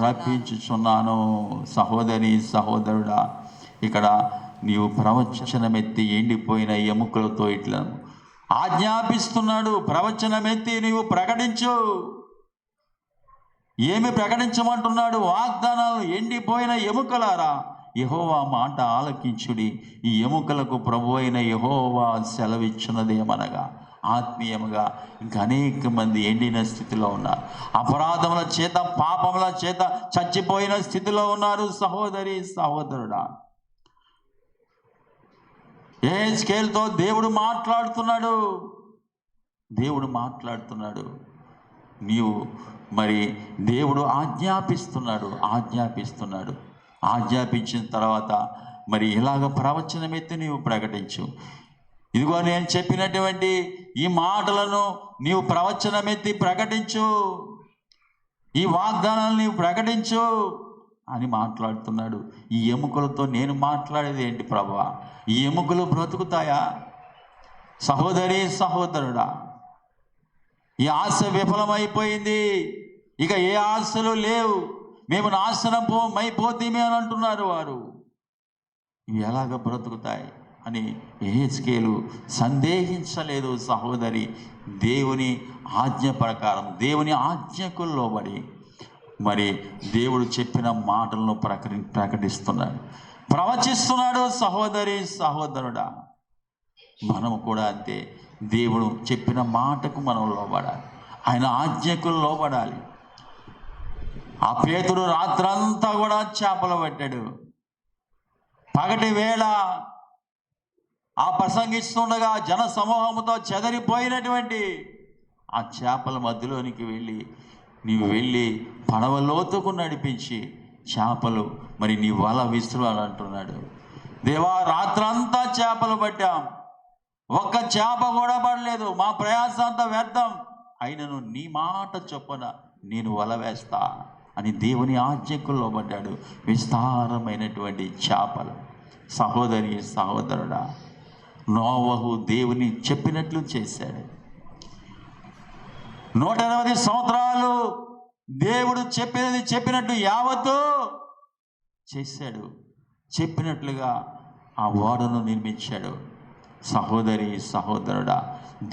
రప్పించుచున్నాను. సహోదరి సహోదరుడా, ఇక్కడ నీవు ప్రవచనమెత్తి ఎండిపోయిన ఎముకలతో ఇట్లా ఆజ్ఞాపిస్తున్నాడు. ప్రవచనమెత్తి నీవు ప్రకటించు. ఏమి ప్రకటించమంటున్నాడు? వాగ్దానాలు. ఎండిపోయిన ఎముకలారా యెహోవా మాట ఆలకించుడి. ఈ ఎముకలకు ప్రభు అయిన యెహోవా సెలవిచ్చినదేమనగా, ఆత్మీయముగా ఇంకా అనేక మంది ఎండిన స్థితిలో ఉన్నారు, అపరాధముల చేత పాపముల చేత చచ్చిపోయిన స్థితిలో ఉన్నారు. సహోదరి సహోదరుడా, యెహెజ్కేలుతో దేవుడు మాట్లాడుతున్నాడు. నీవు మరి దేవుడు ఆజ్ఞాపించిన తర్వాత మరి ఇలాగ ప్రవచనమెత్తి నీవు ప్రకటించు. ఇదిగో నేను చెప్పినటువంటి ఈ మాటలను నీవు ప్రవచనమెత్తి ప్రకటించు, ఈ వాగ్దానాలు నీవు ప్రకటించు అని మాట్లాడుతున్నాడు. ఈ ఎముకలతో నేను మాట్లాడేది ఏంటి ప్రభువా? ఈ ఎముకలు బ్రతుకుతాయా? సహోదరి సహోదరుడా, ఈ ఆశ విఫలమైపోయింది, ఇక ఏ ఆశలు లేవు, మేము నాశనమైపోతేమే అని అంటున్నారు వారు. ఇవి ఎలాగ బ్రతుకుతాయి అని యెహెజ్కేలు సందేహించలేదు. సహోదరి, దేవుని ఆజ్ఞ ప్రకారం, దేవుని ఆజ్ఞకు లోబడి మరి దేవుడు చెప్పిన మాటలను ప్రకటిస్తున్నాడు, ప్రవచిస్తున్నాడు. సహోదరి సహోదరుడా, మనము కూడా అంతే. దేవుడు చెప్పిన మాటకు మనం లోబడాలి, ఆయన ఆజ్ఞకు లోబడాలి. ఆ పేతురు రాత్రంతా కూడా చేపలు పట్టాడు. పగటి వేళ ఆ ప్రసంగిస్తుండగా జన సమూహముతో చెదరిపోయినటువంటి ఆ చేపల మధ్యలోనికి నీవు వెళ్ళి పడవలోతుకు నడిపించి చేపలు మరి నీ వల విసురాలంటున్నాడు. దేవా, రాత్రంతా చేపలు పట్టాం, ఒక్క చేప కూడా పడలేదు, మా ప్రయాస అంతా వ్యర్థం, అయినను నీ మాట చొప్పున నేను వల వేస్తా అని దేవుని ఆజ్ఞకు లోబడ్డాడు. విస్తారమైనటువంటి చేపలు. సహోదరి సహోదరుడా, నోవహు దేవుని చెప్పినట్లు చేశాడు. 180 సంవత్సరాలు దేవుడు చెప్పినట్టు యావత్తు చేశాడు. చెప్పినట్లుగా ఆ ఓడను నిర్మించాడు. సహోదరి సహోదరుడా,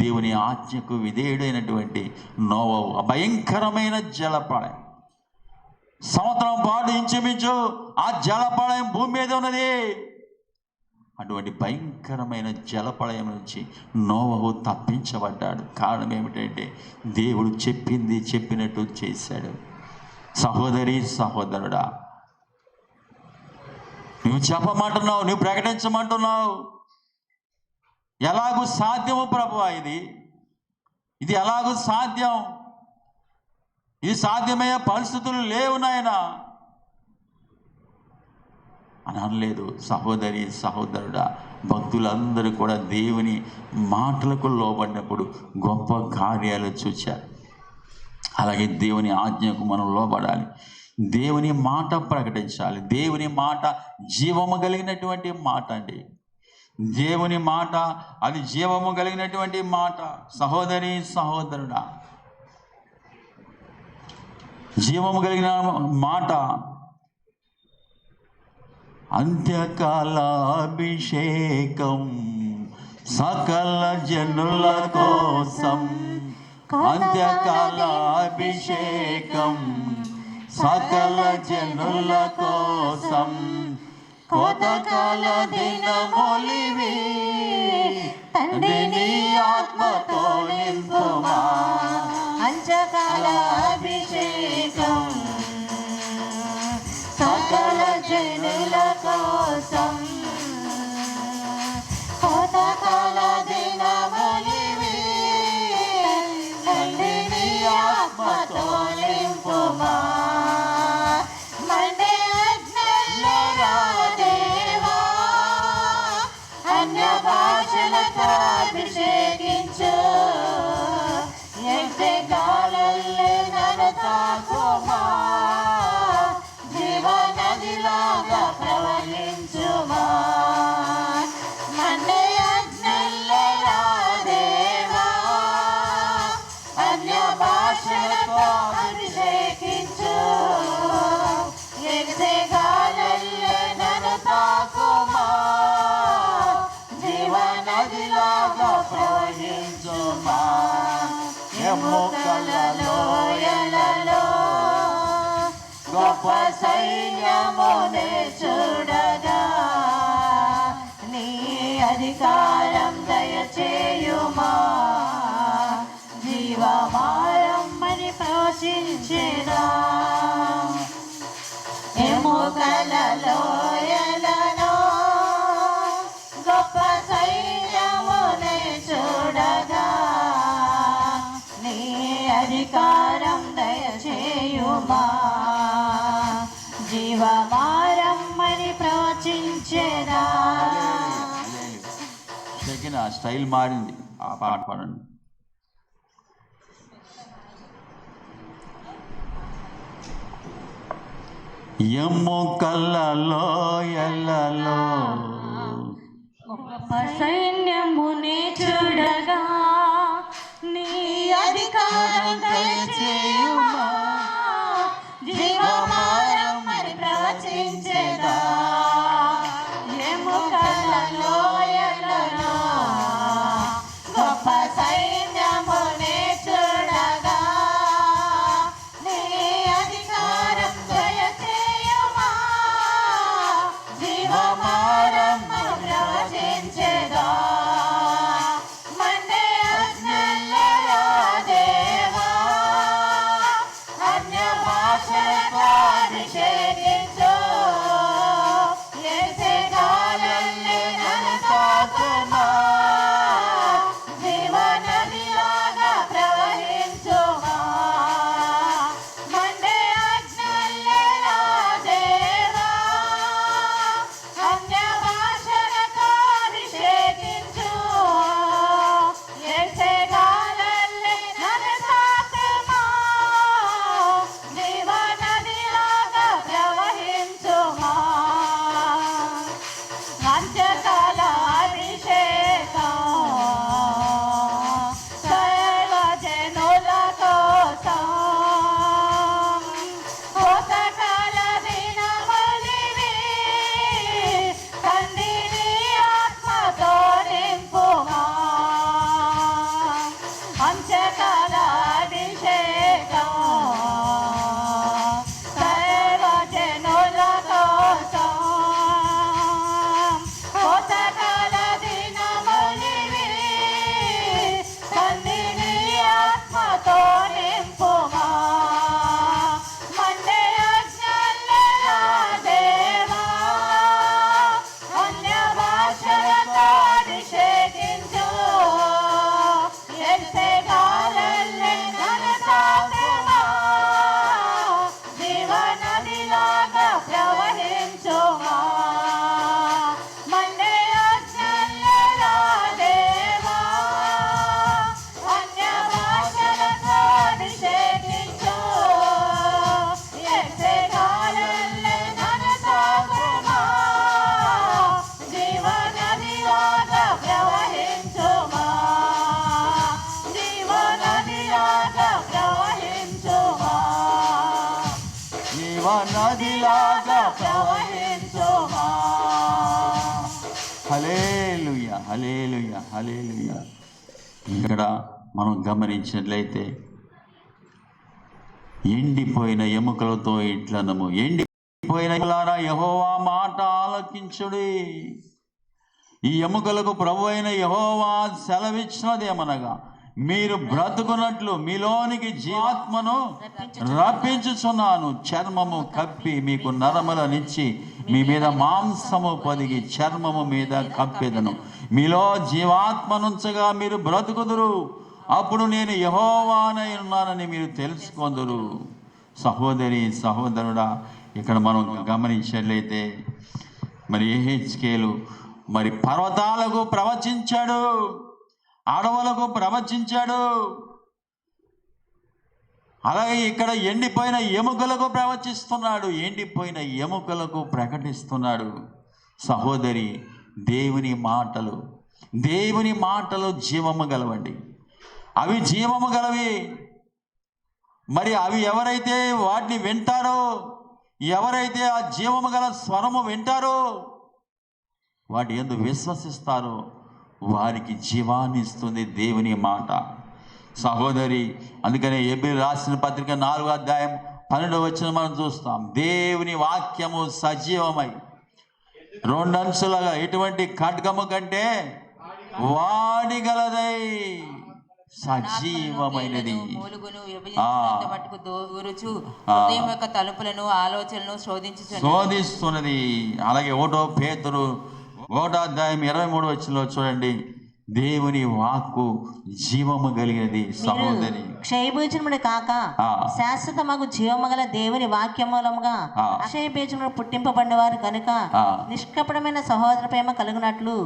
దేవుని ఆజ్ఞకు విధేయుడైనటువంటి నోవహు భయంకరమైన జలప్రళయం, సంవత్సరం పాటు ఇంచుమించు ఆ జలప్రళయం భూమి మీద ఉన్నది. అటువంటి భయంకరమైన జలప్రళయం నుంచి నోవహు తప్పించబడ్డాడు. కారణం ఏమిటంటే దేవుడు చెప్పినట్టు చేశాడు. సహోదరి సహోదరుడా, నువ్వు చెప్పమంటున్నావు, నువ్వు ప్రకటించమంటున్నావు. ఎలాగూ సాధ్యము ప్రభువా? ఇది ఎలాగూ సాధ్యం? ఇది సాధ్యమయ్యే పరిస్థితులు లేవు నాయనా అని అనలేదు. సహోదరి సహోదరుడా, భక్తులందరూ కూడా దేవుని మాటలకు లోబడినప్పుడు గొప్ప కార్యాలు చూశారు. అలాగే దేవుని ఆజ్ఞకు మనం లోబడాలి, దేవుని మాట ప్రకటించాలి. దేవుని మాట జీవము కలిగినటువంటి మాట అండి. దేవుని మాట అది జీవము కలిగినటువంటి మాట. సహోదరి సహోదరుడా, జీవము కలిగిన మాట. అంత్యకాలాభిషేకం సకల జనుల కోసం, అంత్యకాలాభిషేకం సకల జనుల కోసం, కోతకాల దినమొలివి తండ్రిని ఆత్మతో నింపుమా. అంత్యకాలాభిషేకం సకల జనుల కోసం, కోతకాల దినమొలివి తండ్రిని ఆత్మతో నింపుమా. మండే అగ్నిలో దేవా, అన్య భాషలతో అభిషేకించు, ఎగ్జే గాలల్లే నన్ను తాకుమా, జీవనదిలాగా ప్రవహించుమా. మండే అగ్నిలో దేవా, అన్య భాషలతో అభిషేకించు, ఎగ్జే గాలల్లే నన్ను తాకుమా, జీవనదిలాగా ప్రవహించుమా. ఎముకల లోయలలో గొప్ప సైన్యమునే చూడగా, నీ అధికారం దయచేయుమా, జీవమారమ్మని ప్రవచించెదా. ఎముకల లోయలలో గొప్ప సైన్యమునే చూడగా, నీ అధికారం దయచేయుమా, జీవమారమ్మని ప్రవచించెదా. స్టైల్ మారింది. ఆ పాట పాడండి. ఎముకల లోయలలో గొప్ప సైన్యమునే చూడగా, నీ అధికారం దయచేయుమా, జీవమారమ్మని ప్రవచించెదా. ఎముకల లోయలలో గొప్ప సైన్యమునే చూడగా, నీ అధికారం దయచేయుమా, జీవమారమ్మని ప్రవచించెదా. మండే అగ్నిలో దేవా, ప్రవహించుమా. హల్లెలూయా, హల్లెలూయా, హల్లెలూయా. ఇక్కడ మనం గమనించినట్లయితే ఎండిపోయిన ఎముకలతో ఇట్లనము, ఎండిపోయిన యెహోవా మాట ఆలకించుడి. ఈ ఎముకలకు ప్రభు అయిన యెహోవా సెలవిచ్చినదేమనగా, మీరు బ్రతుకున్నట్లు మీలోనికి జీవాత్మను రప్పించుచున్నాను. చర్మము కప్పి మీకు నరములనిచ్చి మీ మీద మాంసము పొదిగి చర్మము మీద కప్పెదను. మీలో జీవాత్మనుంచగా మీరు బ్రతుకుదురు. అప్పుడు నేను యెహోవానై ఉన్నానని మీరు తెలుసుకొందురు. సహోదరి సహోదరుడా, ఇక్కడ మనం గమనించినట్లయితే మరి యెహెజ్కేలు మరి పర్వతాలకు ప్రవచించాడు, అడవులకు ప్రవచించాడు. అలాగే ఇక్కడ ఎండిపోయిన ఎముకలకు ప్రవచిస్తున్నాడు, ఎండిపోయిన ఎముకలకు ప్రకటిస్తున్నాడు. సహోదరి, దేవుని మాటలు జీవము గలవండి. అవి జీవము గలవి. మరి అవి ఎవరైతే వాటిని వింటారో, ఎవరైతే ఆ జీవము గల స్వరము వింటారో, వాటి యందు విశ్వసిస్తారో వారికి జీవాన్ని ఇస్తుంది దేవుని మాట. సహోదరి, అందుకనే హెబ్రీయులకు రాసిన పత్రిక 4వ అధ్యాయం 12వ వచనం మనం చూస్తాం. దేవుని వాక్యము సజీవమై రెండంచులుగా ఎటువంటి ఖడ్గము కంటే వాడిగలదై సజీవమైనది, తలుపులను ఆలోచనలను శోధిస్తున్నది. అలాగే 1 పేతురు 1వ అధ్యాయం 23వ వచనంలో చూడండి, దేవుని వాక్కు జీవము కలిగినది. సహోదరి, క్షయబీజముడు కాక శాశ్వతమగు జీవము గల దేవుని వాక్య మూలముగా అక్షయబీజమును పుట్టింపబడిన వారు కనుక నిష్కపటమైన సహోదర ప్రేమ కలుగునట్లు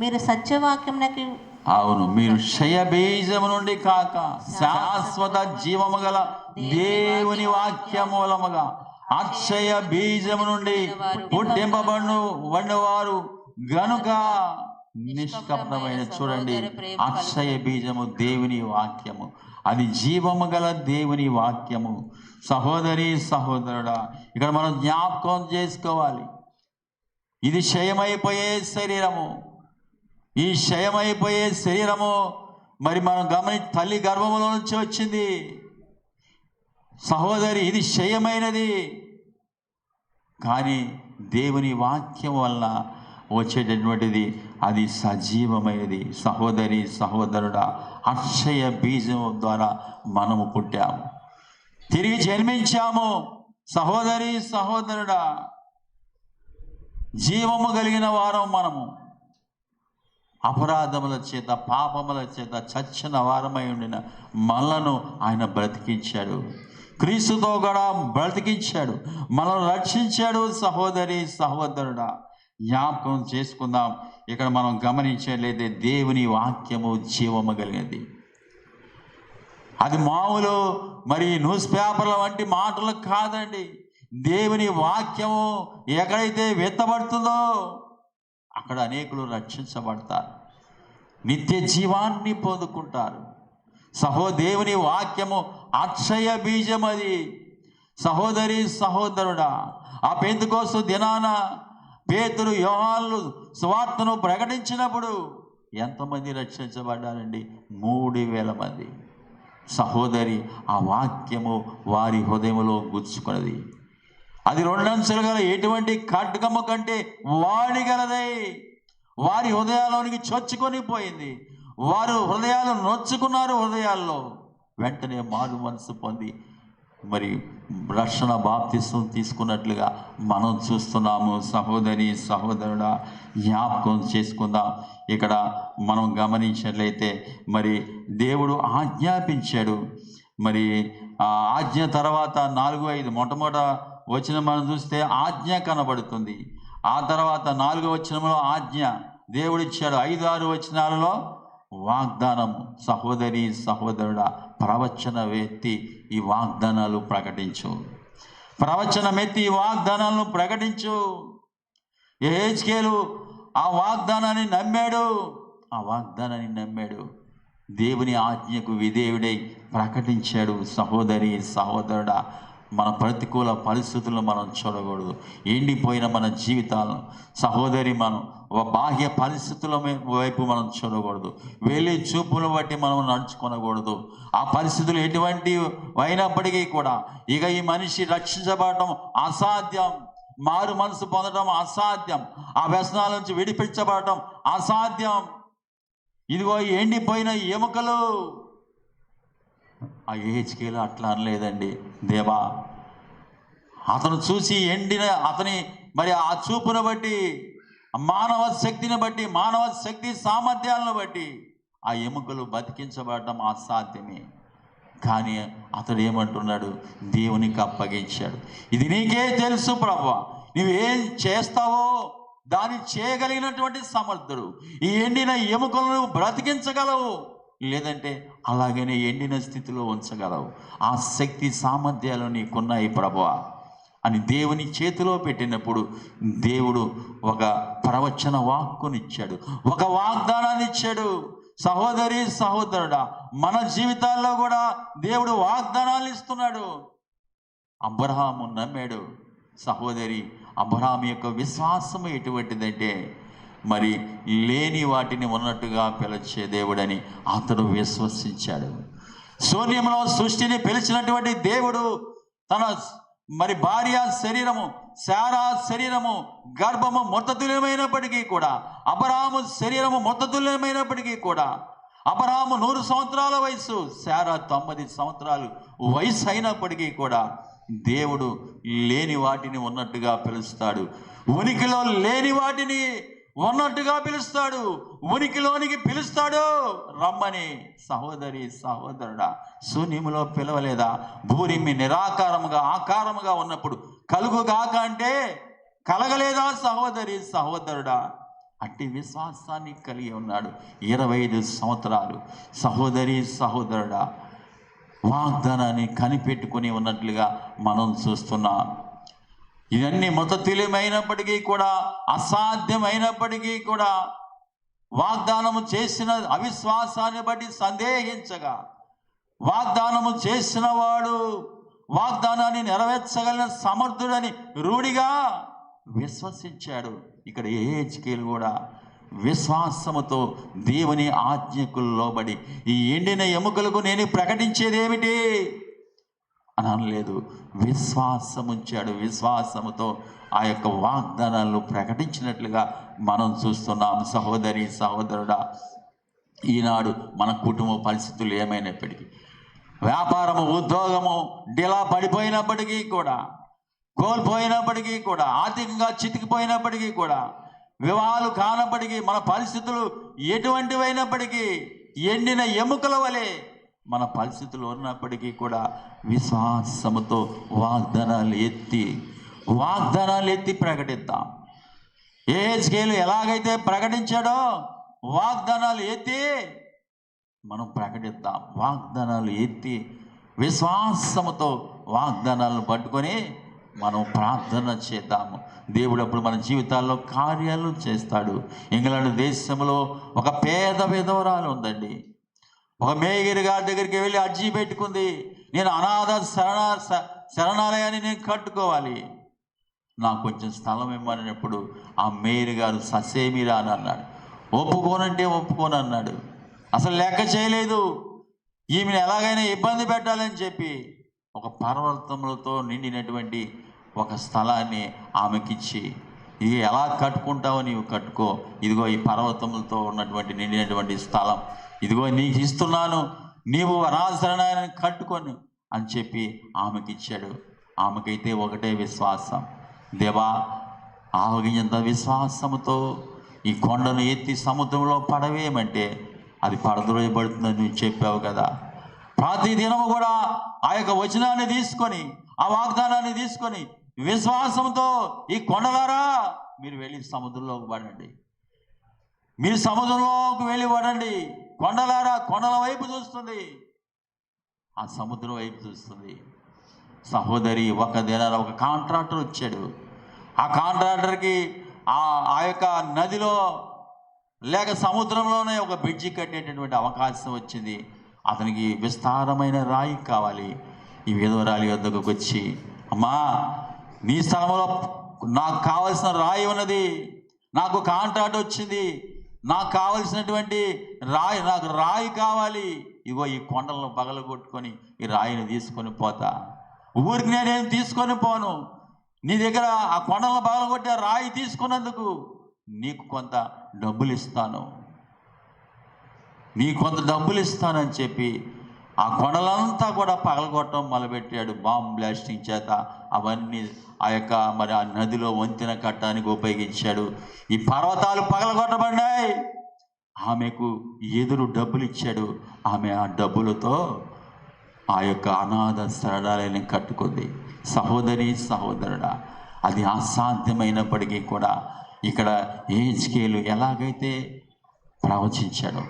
మీరు సత్యవాక్యమునకు, అవును, మీరు క్షయబీజము నుండి కాక శాశ్వత జీవము గల దేవుని వాక్య మూలముగా అక్షయ బీజము నుండి పుట్టింపబడిన వారు గనుక నిష్కపటమైన, చూడండి, అక్షయ బీజము దేవుని వాక్యము, అది జీవము గల దేవుని వాక్యము. సహోదరి సహోదరుడా, ఇక్కడ మనం జ్ఞాపకం చేసుకోవాలి, ఇది క్షయమైపోయే శరీరము. ఈ క్షయమైపోయే శరీరము మరి మనం తల్లి గర్భములో నుంచి వచ్చింది. సహోదరి, ఇది క్షయమైనది. కానీ దేవుని వాక్యం వల్ల వచ్చేటటువంటిది అది సజీవమైనది. సహోదరి సహోదరుడా, అక్షయ బీజం ద్వారా మనము పుట్టాము, తిరిగి జన్మించాము. సహోదరి సహోదరుడా, జీవము కలిగిన వారం మనము. అపరాధముల చేత పాపముల చేత చచ్చిన వారమై ఉండిన మనలను ఆయన బ్రతికించాడు, క్రీస్తుతో కూడా బ్రతికించాడు, మనల్ని రక్షించాడు. సహోదరి సహోదరుడా, జ్ఞాపకం చేసుకుందాం. ఇక్కడ మనం గమనించేట్లయితే దేవుని వాక్యము జీవము కలిగినది. అది మామూలు మరి న్యూస్ పేపర్ల వంటి మాటలు కాదండి. దేవుని వాక్యము ఎక్కడైతే విత్తబడుతుందో అక్కడ అనేకులు రక్షించబడతారు, నిత్య జీవాన్ని పొందుకుంటారు. దేవుని వాక్యము అక్షయ బీజం అది. సహోదరి సహోదరుడా, ఆ పెంతెకోస్తు దినాన పేతురు యోహాను సువార్తను ప్రకటించినప్పుడు ఎంతమంది రక్షించబడ్డారండి? 3000 మంది. సహోదరి, ఆ వాక్యము వారి హృదయములో గుచ్చుకున్నది. అది 2 అంచులు గల ఎటువంటి ఖడ్గము కంటే వాడిగలదై వారి హృదయాల్లోనికి చొచ్చుకొని పోయింది. వారు హృదయాలు నొచ్చుకున్నారు. హృదయాల్లో వెంటనే మారు మనసు పొంది మరి రక్షణ బాప్తిసం తీసుకున్నట్లుగా మనం చూస్తున్నాము. సహోదరి సహోదరుడా, జ్ఞాపకం చేసుకుందాం. ఇక్కడ మనం గమనించినట్లయితే మరి దేవుడు ఆజ్ఞాపించాడు. మరి ఆ ఆజ్ఞ తర్వాత 4-5 మొట్టమొదట వచనం మనం చూస్తే ఆజ్ఞ కనబడుతుంది. ఆ తర్వాత 4వ వచనంలో ఆజ్ఞ దేవుడిచ్చాడు. 5-6 వచనాలలో వాగ్దానము. సహోదరి సహోదరుడా, ప్రవచనమెత్తి ఈ వాగ్దానాలు ప్రకటించు. ప్రవచనమెత్తి ఈ వాగ్దానాలను ప్రకటించు. యెహెజ్కేలు ఆ వాగ్దానాన్ని నమ్మాడు. దేవుని ఆజ్ఞకు విధేయుడై ప్రకటించాడు. సహోదరి సహోదరుడా, మన ప్రతికూల పరిస్థితులను మనం చూడకూడదు. ఎండిపోయిన మన జీవితాలను సహోదరి మనం బాహ్య పరిస్థితుల వైపు మనం చూడకూడదు. వెళ్ళి చూపును బట్టి మనం నడుచుకోనకూడదు. ఆ పరిస్థితులు ఎటువంటి అయినప్పటికీ కూడా ఇక ఈ మనిషి రక్షించబడటం అసాధ్యం, మారు మనసు పొందడం అసాధ్యం, ఆ వ్యసనాల నుంచి విడిపించబడటం అసాధ్యం. ఇదిగో ఎండిపోయిన ఎముకలు. ఆ ఏహెచ్కేలు అట్లా అనలేదండి. దేవా, అతను చూసి ఎండిన అతని మరి ఆ చూపును బట్టి, మానవ శక్తిని బట్టి, మానవ శక్తి సామర్థ్యాలను బట్టి ఆ ఎముకలు బతికించబడటం అసాధ్యమే. కానీ అతడు ఏమంటున్నాడు? దేవునికి అప్పగించాడు. ఇది నీకే తెలుసు ప్రభువా, నువ్వేం చేస్తావో దాన్ని చేయగలిగినటువంటి సమర్థుడు. ఈ ఎండిన ఎముకలను బ్రతికించగలవు, లేదంటే అలాగనే ఎండిన స్థితిలో ఉంచగలవు. ఆ శక్తి సామర్థ్యాలు నీకున్నాయి ప్రభువా అని దేవుని చేతిలో పెట్టినప్పుడు దేవుడు ఒక ప్రవచన వాక్కునిచ్చాడు, ఒక వాగ్దానాన్ని ఇచ్చాడు. సహోదరి సహోదరుడా, మన జీవితాల్లో కూడా దేవుడు వాగ్దానాలు ఇస్తున్నాడు. అబ్రహాము నమ్మాడు. సహోదరి, అబ్రహాము యొక్క విశ్వాసం ఎటువంటిదంటే మరి లేని వాటిని ఉన్నట్టుగా పిలిచే దేవుడని అతడు విశ్వసించాడు. శూన్యంలో సృష్టిని పిలిచినటువంటి దేవుడు తన మరి భార్య శరీరము, శారా శరీరము, గర్భము మొత్తతుల్యమైనప్పటికీ కూడా, అబ్రహాము శరీరము మొత్తతుల్యమైనప్పటికీ కూడా, అబ్రహాము 100 సంవత్సరాల వయసు, శారా 90 సంవత్సరాలు వయసు అయినప్పటికీ కూడా దేవుడు లేని వాటిని ఉన్నట్టుగా పిలుస్తాడు. ఉనికిలో లేని వాటిని ఉన్నట్టుగా పిలుస్తాడు, ఉనికిలోనికి పిలుస్తాడు రమ్మని. సహోదరి సహోదరుడా, శూన్యములో పిలవలేదా? భూరిమి నిరాకారముగా ఆకారముగా ఉన్నప్పుడు కలుగుగాక అంటే కలగలేదా? సహోదరి సహోదరుడా, అట్టి విశ్వాసాన్ని కలిగి ఉన్నాడు. 25 సంవత్సరాలు. సహోదరి సహోదరుడా, వాగ్దానాన్ని కనిపెట్టుకుని ఉన్నట్లుగా మనం చూస్తున్నాం. ఇవన్నీ మొత్తతుల్యమైనప్పటికీ కూడా, అసాధ్యమైనప్పటికీ కూడా వాగ్దానము చేసిన అవిశ్వాసాన్ని బట్టి సందేహించగా, వాగ్దానము చేసిన వాడు వాగ్దానాన్ని నెరవేర్చగలిగిన సమర్థుడని రూఢిగా విశ్వసించాడు. ఇక్కడ ఏహెచ్కేలు కూడా విశ్వాసముతో దేవుని ఆజ్ఞకు లోబడి ఈ ఎండిన ఎముకలకు నేను ప్రకటించేది ఏమిటి అని అనలేదు. విశ్వాసం ఉంచాడు. విశ్వాసముతో ఆ యొక్క వాగ్దానాలను ప్రకటించినట్లుగా మనం చూస్తున్నాం. సహోదరి సహోదరుడా, ఈనాడు మన కుటుంబ పరిస్థితులు ఏమైనప్పటికీ, వ్యాపారము ఉద్యోగము డిలా పడిపోయినప్పటికీ కూడా, కోల్పోయినప్పటికీ కూడా, ఆర్థికంగా చితికిపోయినప్పటికీ కూడా, వివాహాలు కానప్పటికీ, మన పరిస్థితులు ఎటువంటివైనప్పటికీ, ఎండిన ఎముకల వలె మన పరిస్థితులు ఉన్నప్పటికీ కూడా విశ్వాసముతో వాగ్దానాలు ఎత్తి ప్రకటిద్దాం. ఏహెచ్కేలు ఎలాగైతే ప్రకటించాడో వాగ్దానాలు ఎత్తి మనం ప్రకటిద్దాం. వాగ్దానాలు ఎత్తి విశ్వాసముతో వాగ్దానాలను పట్టుకొని మనం ప్రార్థన చేద్దాము. దేవుడు అప్పుడు మన జీవితాల్లో కార్యాలు చేస్తాడు. ఇంగ్లాండ్ దేశంలో ఒక పేద విధవరాలు ఉందండి. ఒక మేయగిరి గారి దగ్గరికి వెళ్ళి అర్జీ పెట్టుకుంది, నేను అనాథ శరణాలయాన్ని నేను కట్టుకోవాలి, నాకు కొంచెం స్థలం ఇవ్వమన్నప్పుడు ఆ మేయర్ గారు ససేమిరా అని అన్నాడు. ఒప్పుకోనంటే ఒప్పుకోనన్నాడు. అసలు లెక్క చేయలేదు. ఈమెను ఎలాగైనా ఇబ్బంది పెట్టాలని చెప్పి ఒక పర్వతములతో నిండినటువంటి ఒక స్థలాన్ని ఆమెకిచ్చి, ఇది ఎలా కట్టుకుంటావో నీవు కట్టుకో, ఇదిగో ఈ పర్వతములతో ఉన్నటువంటి నిండినటువంటి స్థలం ఇదిగో నీకు ఇస్తున్నాను, నీవు అనాథశరణాలయాన్ని కట్టుకొని అని చెప్పి ఆమెకిచ్చాడు. ఆమెకైతే ఒకటే విశ్వాసం, దేవా ఆవగింత విశ్వాసముతో ఈ కొండను ఎత్తి సముద్రంలో పడవేయమంటే అది పడద్రోయబడుతుందని నువ్వు చెప్పావు కదా. ప్రతి దినము కూడా ఆ యొక్క వచనాన్ని తీసుకొని, ఆ వాగ్దానాన్ని తీసుకొని విశ్వాసంతో ఈ కొండలారా మీరు వెళ్ళి సముద్రంలోకి పడండి, మీరు సముద్రంలోకి వెళ్ళి పడండి. కొండలారా కొండల వైపు చూస్తుంది, ఆ సముద్రం వైపు చూస్తుంది. సహోదరి, ఒక దినాన ఒక కాంట్రాక్టర్ వచ్చాడు. ఆ కాంట్రాక్టర్కి ఆ యొక్క నదిలో లేక సముద్రంలోనే ఒక బ్రిడ్జి కట్టేటటువంటి అవకాశం వచ్చింది. అతనికి విస్తారమైన రాయి కావాలి. ఈ విధవరాలి వద్దకు వచ్చి, అమ్మా, నీ స్థలంలో నాకు కావలసిన రాయి ఉన్నది, నాకు కాంట్రాక్ట్ వచ్చింది, నాకు కావలసినటువంటి రాయి, నాకు రాయి కావాలి, ఇగో ఈ కొండలను పగలగొట్టుకొని ఈ రాయిని తీసుకొని పోతా. ఊరికి నేనేం తీసుకొని పోను, నీ దగ్గర ఆ కొండలను పగలగొట్టి ఆ రాయి తీసుకున్నందుకు నీకు కొంత డబ్బులు ఇస్తాను, నీకు కొంత డబ్బులు ఇస్తానని చెప్పి ఆ కొండలంతా కూడా పగలగొట్టడం మొదలుపెట్టాడు. బాంబ్ బ్లాస్టింగ్ చేత అవన్నీ ఆ నదిలో వంతెన కట్టడానికి ఉపయోగించాడు. ఈ పర్వతాలు పగలగొట్టబడినాయి. ఆమెకు ఎదురు డబ్బులు ఇచ్చాడు. ఆమె ఆ డబ్బులతో ఆ యొక్క అనాథ శరణాలయాన్ని కట్టుకుంది. సహోదరి, సహోదరుడా, అది అసాధ్యమైనప్పటికీ కూడా ఇక్కడ యెహెజ్కేలు ఎలాగైతే ప్రవచించాడో,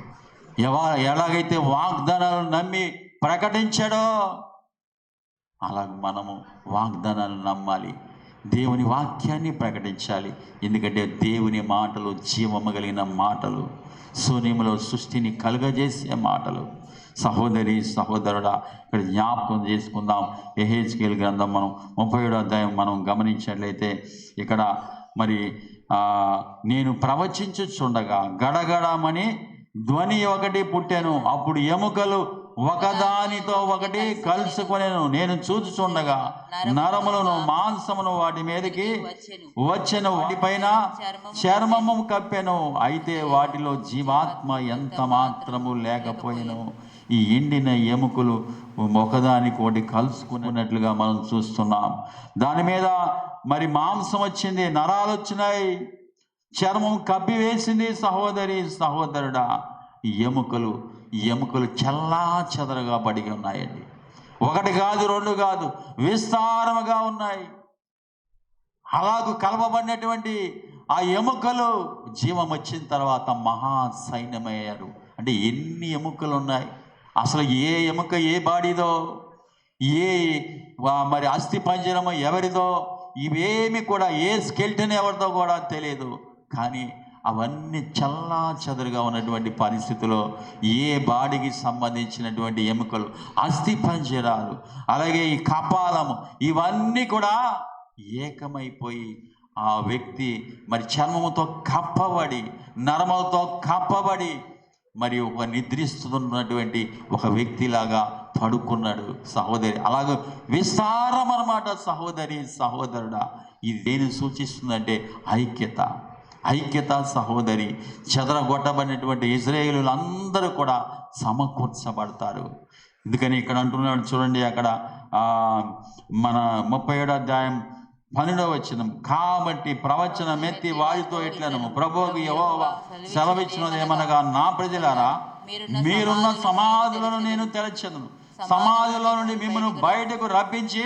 ఎలాగైతే వాగ్దానాలు నమ్మి ప్రకటించాడో, అలా మనము వాగ్దానాలు నమ్మాలి, దేవుని వాక్యాన్ని ప్రకటించాలి. ఎందుకంటే దేవుని మాటలు జీవము కలిగిన మాటలు, శూన్యములో సృష్టిని కలుగజేసే మాటలు. సహోదరి, సహోదరుడా, ఇక్కడ జ్ఞాపకం చేసుకుందాం. యెహెజ్కేలు గ్రంథం మనం 37వ అధ్యాయం మనం గమనించినట్లయితే ఇక్కడ మరి నేను ప్రవచించుచుండగా గడగడమని ధ్వని ఒకటి పుట్టాను, అప్పుడు ఎముకలు ఒకదానితో ఒకటి కలుసుకొనేను, నేను చూచుచుండగా నరములను మాంసమును వాటి మీదకి వచ్చెను, వాటిపైన చర్మము కప్పెను, అయితే వాటిలో జీవాత్మ ఎంత మాత్రము లేకపోయెను. ఈ ఎండిన ఎముకలు ఒకదానికొకటి కలుసుకున్నట్లుగా మనం చూస్తున్నాం. దాని మీద మరి మాంసం వచ్చింది, నరాలు వచ్చినాయి, చర్మం కప్పి వేసింది. సహోదరి, సహోదరుడా, ఎముకలు చల్లా చెదరగా పడి ఉన్నాయండి. ఒకటి కాదు, రెండు కాదు, విస్తారముగా ఉన్నాయి. అలాగూ కలపబడినటువంటి ఆ ఎముకలు జీవం వచ్చిన తర్వాత మహా సైన్యమయ్యారు. అంటే ఎన్ని ఎముకలు ఉన్నాయి, అసలు ఏ ఎముక ఏ బాడీదో, మరి అస్థి పంజరము ఎవరిదో, ఇవేమి కూడా, ఏ స్కెల్టన్ ఎవరిదో కూడా తెలియదు. కానీ అవన్నీ చల్లా చెదరుగా ఉన్నటువంటి పరిస్థితుల్లో ఏ బాడీకి సంబంధించినటువంటి ఎముకలు, అస్థి పంజరాలు, అలాగే ఈ కపాలము, ఇవన్నీ కూడా ఏకమైపోయి ఆ వ్యక్తి మరి చర్మముతో కప్పబడి, నరములతో కప్పబడి మరి ఒక నిద్రిస్తున్నటువంటి ఒక వ్యక్తిలాగా పడుకున్నాడు. సహోదరి, అలాగే విస్తారం అన్నమాట. సహోదరి, సహోదరుడా, ఇది దేని సూచిస్తుందంటే ఐక్యత. సహోదరి, చెదరగొట్టబడినటువంటి ఇశ్రాయేలీయులు అందరూ కూడా సమకూర్చబడతారు. ఎందుకని ఇక్కడ అంటున్నాడు చూడండి, అక్కడ మన 37వ అధ్యాయం 12వ వచనం, కాబట్టి ప్రవచనం ఎత్తి వారితో ఇట్లనము, ప్రభువుకు యెహోవా సెలవిచ్చినది ఏమనగా, నా ప్రజలారా, మీరున్న సమాధులను నేను తెరచెదను, సమాధిలో నుండి మిమ్మల్ని బయటకు రప్పించి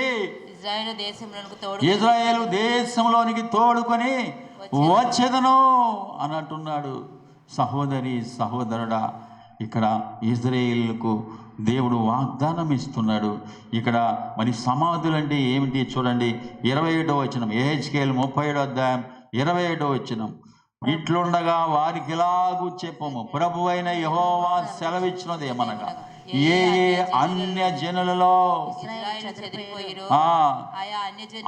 ఇశ్రాయేలు దేశంలోనికి తోడుకొని వచ్చేదను అని అంటున్నాడు. సహోదరి, సహోదరుడా, ఇక్కడ ఇశ్రాయేలుకు దేవుడు వాగ్దానం ఇస్తున్నాడు. ఇక్కడ మరి సమాధులు అంటే ఏమిటి చూడండి, 27వ వచనం, యెహెజ్కేలు 37వ అధ్యాయం 27వ వచనం, ఇట్లుండగా వారికి ఇలాగూ చెప్పము, ప్రభువైన యెహోవా సెలవిచ్చినది ఏమనగా, ఏ అన్య జనులలో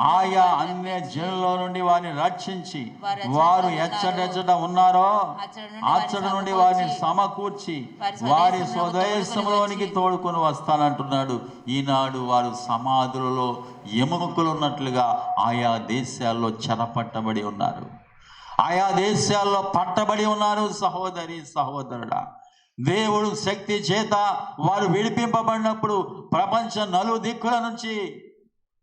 ఆయా అన్య జనుల నుండి వారిని రక్షించి వారు ఎచ్చటెచ్చట ఉన్నారో అచ్చట నుండి వారిని సమకూర్చి వారి స్వదేశంలోనికి తోడుకొని వస్తానంటున్నాడు. ఈనాడు వారు సమాధులలో ఎముకలు ఉన్నట్లుగా ఆయా దేశాల్లో చెరపట్టబడి ఉన్నారు, ఆయా దేశాల్లో పట్టబడి ఉన్నారు. సహోదరి, సహోదరుడా, దేవుడు శక్తి చేత వారు విడిపింపబడినప్పుడు ప్రపంచ నలుదిక్కుల నుంచి,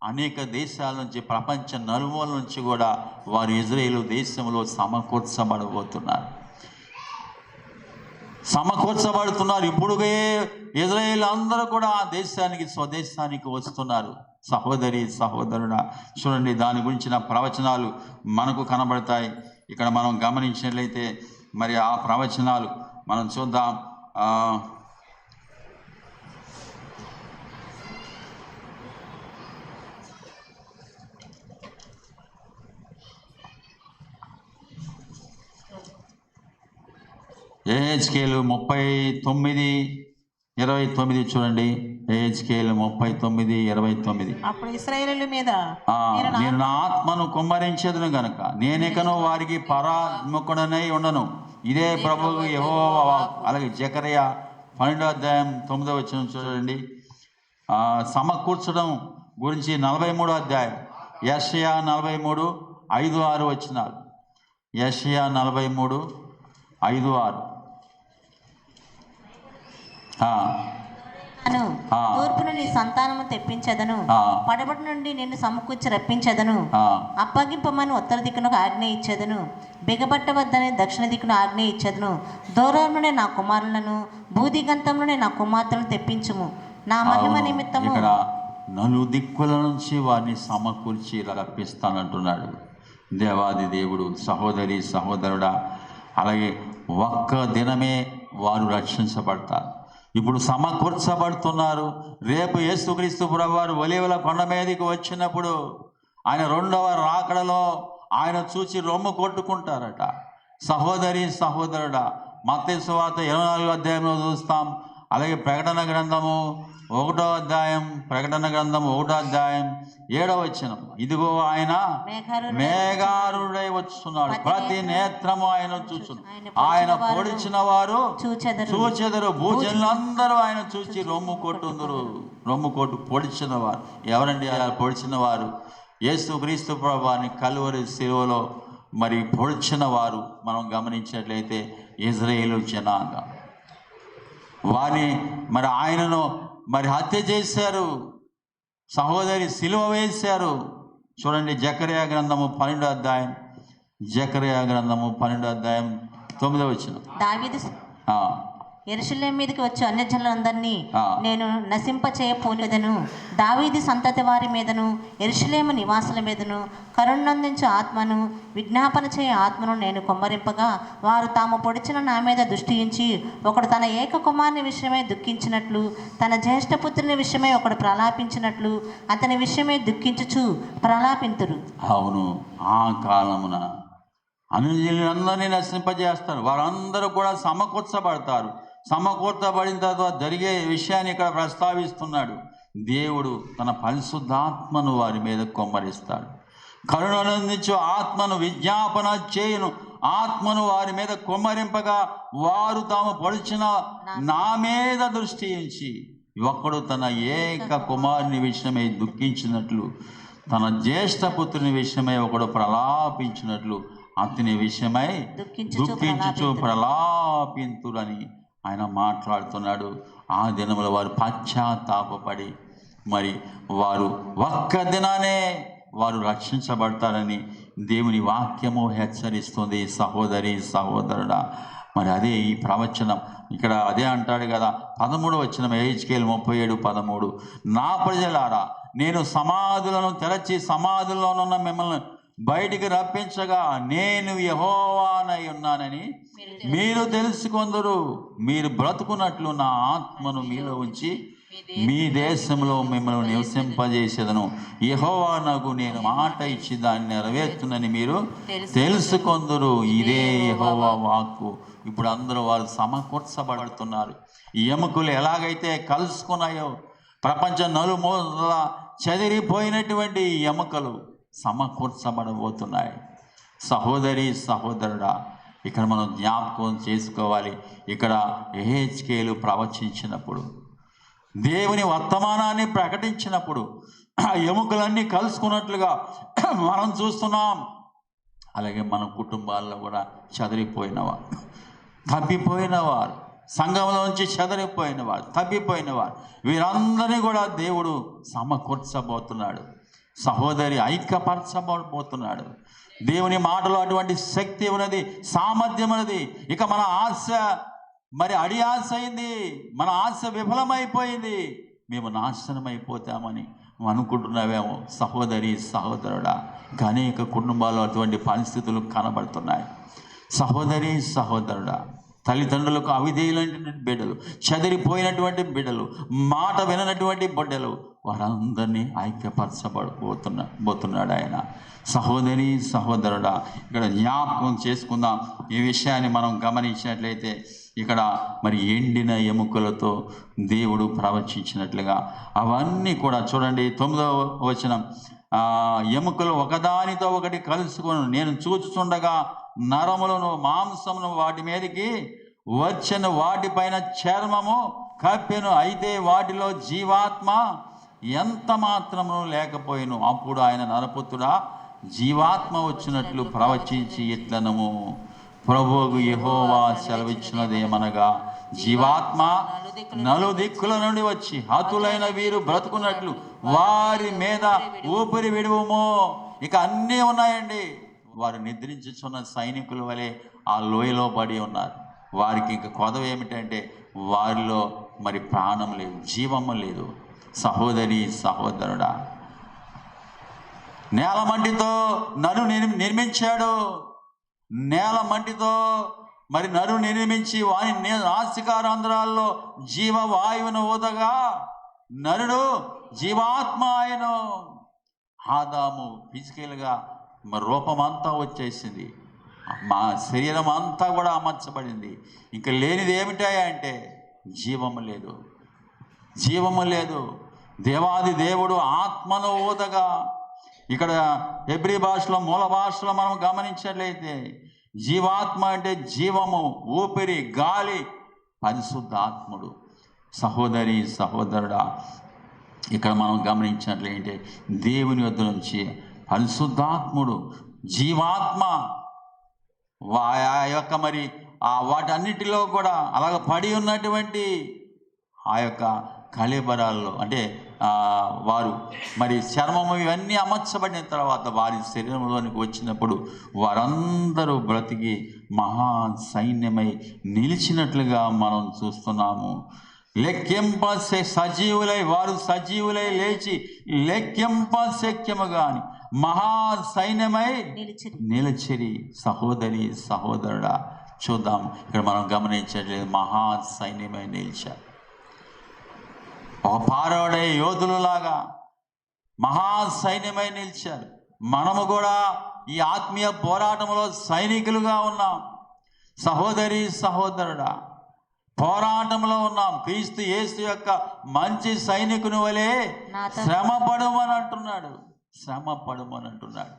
అనేక దేశాల నుంచి, ప్రపంచ నలుమూల నుంచి కూడా వారు ఇశ్రాయేలు దేశంలో సమకూర్చబడుతున్నారు. ఇప్పుడు ఇశ్రాయేలు అందరూ కూడా ఆ దేశానికి, స్వదేశానికి వస్తున్నారు. సహోదరి, సహోదరుడా, చూడండి, దాని గురించిన ప్రవచనాలు మనకు కనబడతాయి. ఇక్కడ మనం గమనించినట్లయితే మరి ఆ ప్రవచనాలు మనం చూద్దాం. యెహెజ్కేలు 39:29 చూడండి. హెచ్కేలు 39:29. అప్పుడు ఇశ్రాయేలీయుల మీద నేను నా ఆత్మను కుమ్మరించేదను గనుక నేనికను వారికి పరాత్మకుడనై ఉండను. ఇదే ప్రభువు యెహోవా వాక్కు. అలాగే జకర్యా 12:9 చూడండి. సమకూర్చడం గురించి 43వ అధ్యాయం, యెషయా 43:5-6 వచనాలు. యెషయా 43:5-6. తూర్పు నుండి సంతానము తెప్పించదను, పడబడి నుండి నిన్ను సమకూర్చి రప్పించదను, అప్పగింపమని ఉత్తర దిక్కునకు ఆజ్ఞ ఇచ్చేదను, బిగబట్ట వద్దని దక్షిణ దిక్కును ఆజ్ఞ ఇచ్చేదను. దూరం నుండి నా కుమారులను, భూదిగంతం నుండి నా కుమార్తెలను తెప్పించుము. నా మహిమ నిమిత్తము ఇక్కడ నలు దిక్కుల నుంచి వారిని సమకూర్చి రప్పిస్తానంటున్నాడు దేవాది దేవుడు. సహోదరి సహోదరుడా, అలాగే ఒక్క దినమే వారు రక్షించబడతారు. ఇప్పుడు సమకూర్చబడుతున్నారు. రేపు యేసుక్రీస్తు ప్రభువారు ఒలీవల కొండ మీదకి వచ్చినప్పుడు ఆయన 2వ రాకడలో ఆయన చూసి రొమ్ము కొట్టుకుంటారట. సహోదరి సహోదరుడా, మత్తయి సువార్త 24వ అధ్యాయంలో చూస్తాం. అలాగే ప్రకటన గ్రంథము 1వ అధ్యాయం, ప్రకటన గ్రంథం 1వ అధ్యాయం 7వ వచనం, ఇదిగో ఆయన మేఘారుడై వస్తున్నాడు, ప్రతి నేత్రము ఆయన చూచును, ఆయన పొడిచిన వారు చూచెదరు, భూజనులందరూ ఆయన చూచి రొమ్ము కొట్టుందరు. రొమ్ము కొట్టు పొడిచిన వారు ఎవరండి? పొడిచిన వారు యేసుక్రీస్తు ప్రభువారిని కల్వరి శిలువలో మరి పొడిచిన వారు. మనం గమనించినట్లయితే ఇజ్రాయేలు జనాంగం వారిని మరి ఆయనను మరి హత్య చేశారు. సహోదరి సిలువ వేశారు. చూడండి, జకర్యా గ్రంథము 12వ అధ్యాయం, జకర్యా గ్రంథము 12వ అధ్యాయం 9వ వచనం. దావీదు యెరూషలేము మీదకి వచ్చి అన్యజనులందరినీ నేను నశింపచేయపోలేదను. దావీదు సంతతి వారి మీదను, యెరూషలేము నివాసుల మీదను కరుణందించు ఆత్మను, విజ్ఞాపన చేయ ఆత్మను నేను కుమ్మరింపగా వారు తాము పొడిచిన నా మీద దృష్టించి, ఒకడు తన ఏక కుమారుని విషయమై దుఃఖించినట్లు, తన జ్యేష్ఠపుత్రుని విషయమై ఒకడు ప్రలాపించినట్లు అతని విషయమై దుఃఖించుచు ప్రలాపింతురు. అవును, ఆ కాలమున అనుజనులందరినీ నశింపజేస్తారు. వారందరూ కూడా సమకూర్చబడతారు. సమకూర్చబడిన తర్వాత జరిగే విషయాన్ని ఇక్కడ ప్రస్తావిస్తున్నాడు. దేవుడు తన పరిశుద్ధాత్మను వారి మీద కుమ్మరిస్తాడు. కరుణనందించు ఆత్మను, విజ్ఞాపన చేయును ఆత్మను వారి మీద కుమ్మరింపగా వారు తాము పొడిచిన నా మీద దృష్టి ఉంచి, ఒక్కడు తన ఏక కుమారుని విషయమై దుఃఖించినట్లు, తన జ్యేష్ఠపుత్రుని విషయమై ఒకడు ప్రలాపించినట్లు అతని విషయమై దుఃఖించుచు ప్రలాపింతురని ఆయన మాట్లాడుతున్నాడు. ఆ దినములో వారు పశ్చాత్తాపపడి మరి వారు ఒక్క దినానే వారు రక్షించబడతారని దేవుని వాక్యము హెచ్చరిస్తుంది. సహోదరి సహోదరుడా, మరి అదే ఈ ప్రవచనం ఇక్కడ అదే అంటాడు కదా. 13వ వచనం, హెచ్కేలు 37:13, నా ప్రజలారా, నేను సమాధులను తెరచి సమాధుల్లోనున్న మిమ్మల్ని బయటికి రప్పించగా నేను యెహోవానై ఉన్నానని మీరు తెలుసుకొందురు. మీరు బ్రతుకున్నట్లు నా ఆత్మను మీలో ఉంచి మీ దేశంలో మిమ్మల్ని నివసింపజేసేదను. యెహోవానగు నేను మాట ఇచ్చి దాన్ని నెరవేర్చునని మీరు తెలుసుకొందురు. ఇదే యెహోవా వాక్కు. ఇప్పుడు అందరూ వారు సమకూర్చబడుతున్నారు. ఈ ఎముకలు ఎలాగైతే కలుసుకున్నాయో, ప్రపంచం నలుమూల చెదిరిపోయినటువంటి ఎముకలు సమకూర్చబడబోతున్నాయి. సహోదరి సహోదరుడా, ఇక్కడ మనం జ్ఞాపకం చేసుకోవాలి. ఇక్కడ యెహెజ్కేలు ప్రవచించినప్పుడు, దేవుని వర్తమానాన్ని ప్రకటించినప్పుడు ఆ ఎముకలన్నీ కలుసుకున్నట్లుగా మనం చూస్తున్నాం. అలాగే మన కుటుంబాల్లో కూడా చెదిరిపోయినవారు, తప్పిపోయినవారు, సంఘంలోంచి చెదిరిపోయినవారు, తప్పిపోయినవారు, వీరందరినీ కూడా దేవుడు సమకూర్చబోతున్నాడు. సహోదరి ఐక్యపరచబోతున్నాడు. దేవుని మాటలో అటువంటి శక్తి ఉన్నది, సామర్థ్యం ఉన్నది. ఇక మన ఆశ మరి అడి ఆశ అయింది, మన ఆశ విఫలమైపోయింది, మేము నాశనం అయిపోతామని అనుకుంటున్నావేమో సహోదరి సహోదరుడా. అనేక కుటుంబాల్లో అటువంటి పరిస్థితులు కనబడుతున్నాయి. సహోదరి సహోదరుడా, తల్లిదండ్రులకు అవిధేయులైనటువంటి బిడ్డలు, చెదిరిపోయినటువంటి బిడ్డలు, మాట విననటువంటి బిడ్డలు, వారందరినీ ఐక్యపరచబోతున్నాడు ఆయన. సహోదరి సహోదరుడా, ఇక్కడ జ్ఞాపకం చేసుకుందాం. ఈ విషయాన్ని మనం గమనించినట్లయితే ఇక్కడ మరి ఎండిన ఎముకలతో దేవుడు ప్రవచించినట్లుగా అవన్నీ కూడా చూడండి. 9వ వచనం, ఎముకలు ఒకదానితో ఒకటి కలుసుకొని నేను చూచుచుండగా నరములను మాంసమును వాటి మీదకి వచ్చెను, వాటిపైన చర్మము కప్పెను, అయితే వాటిలో జీవాత్మ ఎంత మాత్రము లేకపోయిను. అప్పుడు ఆయన నరపుత్రుడా, జీవాత్మ వచ్చినట్లు ప్రవచించి ఇట్లనము, ప్రభువు యెహోవా సెలవిచ్చినదేమనగా, జీవాత్మ నలుదిక్కుల నుండి వచ్చి హతులైన వీరు బ్రతుకున్నట్లు వారి మీద ఊపిరి విడువము. ఇక అన్నీ ఉన్నాయండి. వారు నిద్రించుచున్న సైనికుల వలె ఆ లోయలో పడి ఉన్నారు. వారికి ఇంక కొదవ ఏమిటంటే వారిలో మరి ప్రాణం లేదు, జీవము లేదు. సహోదరి సహోదరుడా, నేల మంటితో నరు నిర్మించాడు. నేల మంటితో మరి నరు నిర్మించి వాని నాసికారంధ్రాల్లో జీవవాయువును ఊదగా నరుడు జీవాత్మ ఆయను. ఆదాము ఫిజికల్గా మరి రూపమంతా వచ్చేసింది, మా శరీరం అంతా కూడా అమర్చబడింది. ఇంకా లేనిది ఏమిటాయా అంటే జీవము లేదు, జీవము లేదు. దేవాది దేవుడు ఆత్మను ఊదగా, ఇక్కడ హెబ్రీ భాషలో మూల భాషలో మనం గమనించినట్లయితే జీవాత్మ అంటే జీవము, ఊపిరి, గాలి, పరిశుద్ధాత్ముడు. సహోదరి సహోదరుడా, ఇక్కడ మనం గమనించినట్లయితే దేవుని వద్ద నుంచి పరిశుద్ధాత్ముడు, జీవాత్మ ఆ యొక్క మరి వాటన్నిటిలో కూడా అలాగ పడి ఉన్నటువంటి ఆ యొక్క కళేబరాల్లో అంటే వారు మరి చర్మము ఇవన్నీ అమర్చబడిన తర్వాత వారి శరీరంలోనికి వచ్చినప్పుడు వారందరూ బ్రతికి మహా సైన్యమై నిలిచినట్లుగా మనం చూస్తున్నాము. లెక్కింప సజీవులై వారు సజీవులై లేచి లెక్కింప శక్యము గాని మహా సైన్యమై నిలిచిరి. సహోదరి సహోదరుడా, చూద్దాం. ఇక్కడ మనం గమనించట్లేదు, మహా సైన్యమై నిలిచారు. ఒక పారోడే యోధులలాగా మహా సైన్యమై నిలిచారు. మనము కూడా ఈ ఆత్మీయ పోరాటంలో సైనికులుగా ఉన్నాం. సహోదరి సహోదరుడా, పోరాటంలో ఉన్నాం. క్రీస్తు యేసు యొక్క మంచి సైనికుని వలె శ్రమ పడమని అంటున్నాడు, శ్రమ పడమని అంటున్నాడు.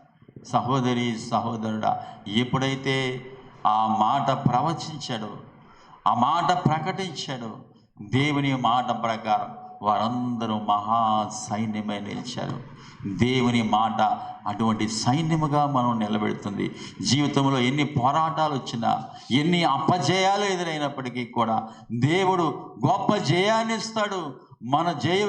సహోదరి సహోదరుడా, ఎప్పుడైతే ఆ మాట ప్రవచించాడో, ఆ మాట ప్రకటించాడో, దేవుని మాట ప్రకారం వారందరూ మహా సైన్యమై నిలిచారు. దేవుని మాట అటువంటి సైన్యముగా మనం నిలబెడుతుంది. జీవితంలో ఎన్ని పోరాటాలు వచ్చినా, ఎన్ని అపజయాలు ఎదురైనప్పటికీ కూడా దేవుడు గొప్ప జయాన్ని ఇస్తాడు. మన జయ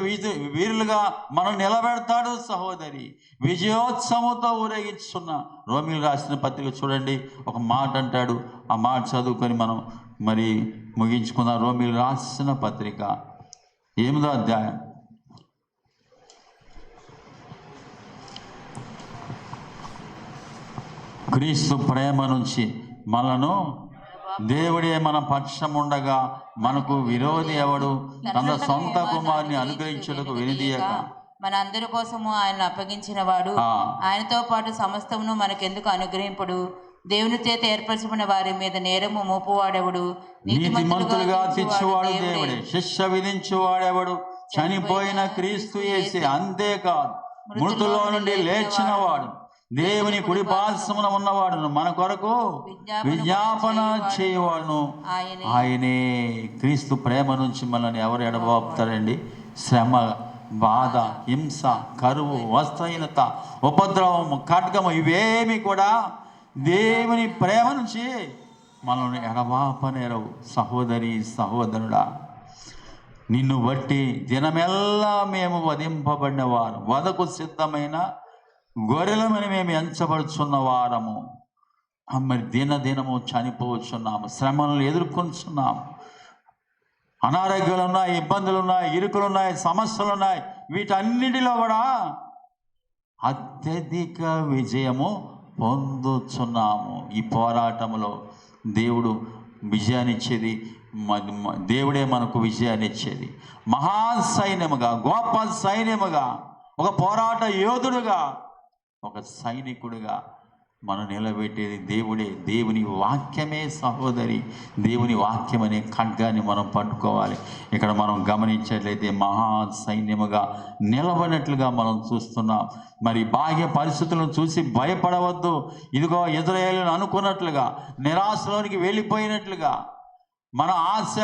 వీరులుగా మనం నిలబెడతాడు. సహోదరి, విజయోత్సవంతో ఊరేగించున్న రోమిలు రాసిన పత్రిక చూడండి, ఒక మాట అంటాడు. ఆ మాట చదువుకొని మనం మరి ముగించుకున్న రోమిలు రాసిన పత్రిక 8వ అధ్యాయం క్రీస్తు ప్రేమ నుంచి మనను దేవుడే మన పక్షం ఉండగా మనకు విరోధి ఎవడు? తన సొంత కుమారుని అనుగ్రహించుటకు వెనుదీయక మన అందరి కోసము ఆయన అప్పగించిన వాడు, ఆయనతో పాటు సమస్తమును మనకెందుకు అనుగ్రహింపుడు? దేవుని చేత ఏర్పరచబడిన వారి మీద నేరము మోపువాడెవడు? నీతిమంతులుగా తెచ్చువాడు దేవుడే, శిక్ష విధించువాడెవడు? చనిపోయిన క్రీస్తు యేసే. అంతేకాదు, మృతుల్లో నుండి లేచిన వాడు, దేవుని కుడి పార్శ్వమున ఉన్నవాడును, మన కొరకు విజ్ఞాపన చేయవాడును ఆయనే. క్రీస్తు ప్రేమ నుంచి మనల్ని ఎవరు ఎడబాపుతారండి? శ్రమ, బాధ, హింస, కరువు, వస్త్రహీనత, ఉపద్రవము, ఖడ్గము ఇవేమి కూడా దేవుని ప్రేమ నుంచి మనల్ని ఎడబాపనేరవు. సహోదరి సహోదరుడా, నిన్ను బట్టి దినమెల్లా మేము వధింపబడిన వారు, వధకు సిద్ధమైన గొర్రెలమని మేము ఎంచబడుచున్న వారము. మరి దినదినము చనిపోవచ్చున్నాము, శ్రమలను ఎదుర్కొంటున్నాము. అనారోగ్యాలు ఉన్నాయి, ఇబ్బందులు ఉన్నాయి, ఇరుకులు ఉన్నాయి, సమస్యలు ఉన్నాయి. వీటన్నిటిలో కూడా అత్యధిక విజయము పొందుచున్నాము. ఈ పోరాటంలో దేవుడు విజయాన్ని ఇచ్చేది, దేవుడే మనకు విజయాన్ని ఇచ్చేది. మహా సైన్యముగా, గొప్ప సైన్యముగా, ఒక పోరాట యోధుడుగా, ఒక సైనికుడిగా మనం నిలబెట్టేది దేవుడే, దేవుని వాక్యమే సహోదరి. దేవుని వాక్యం అనే ఖడ్గాన్ని మనం పట్టుకోవాలి. ఇక్కడ మనం గమనించినట్లయితే మహా సైన్యముగా నిలబడినట్లుగా మనం చూస్తున్నాం. మరి బాహ్య పరిస్థితులను చూసి భయపడవద్దు. ఇదిగో ఇజ్రాయేలును అనుకున్నట్లుగా నిరాశలోనికి వెళ్ళిపోయినట్లుగా మన ఆశ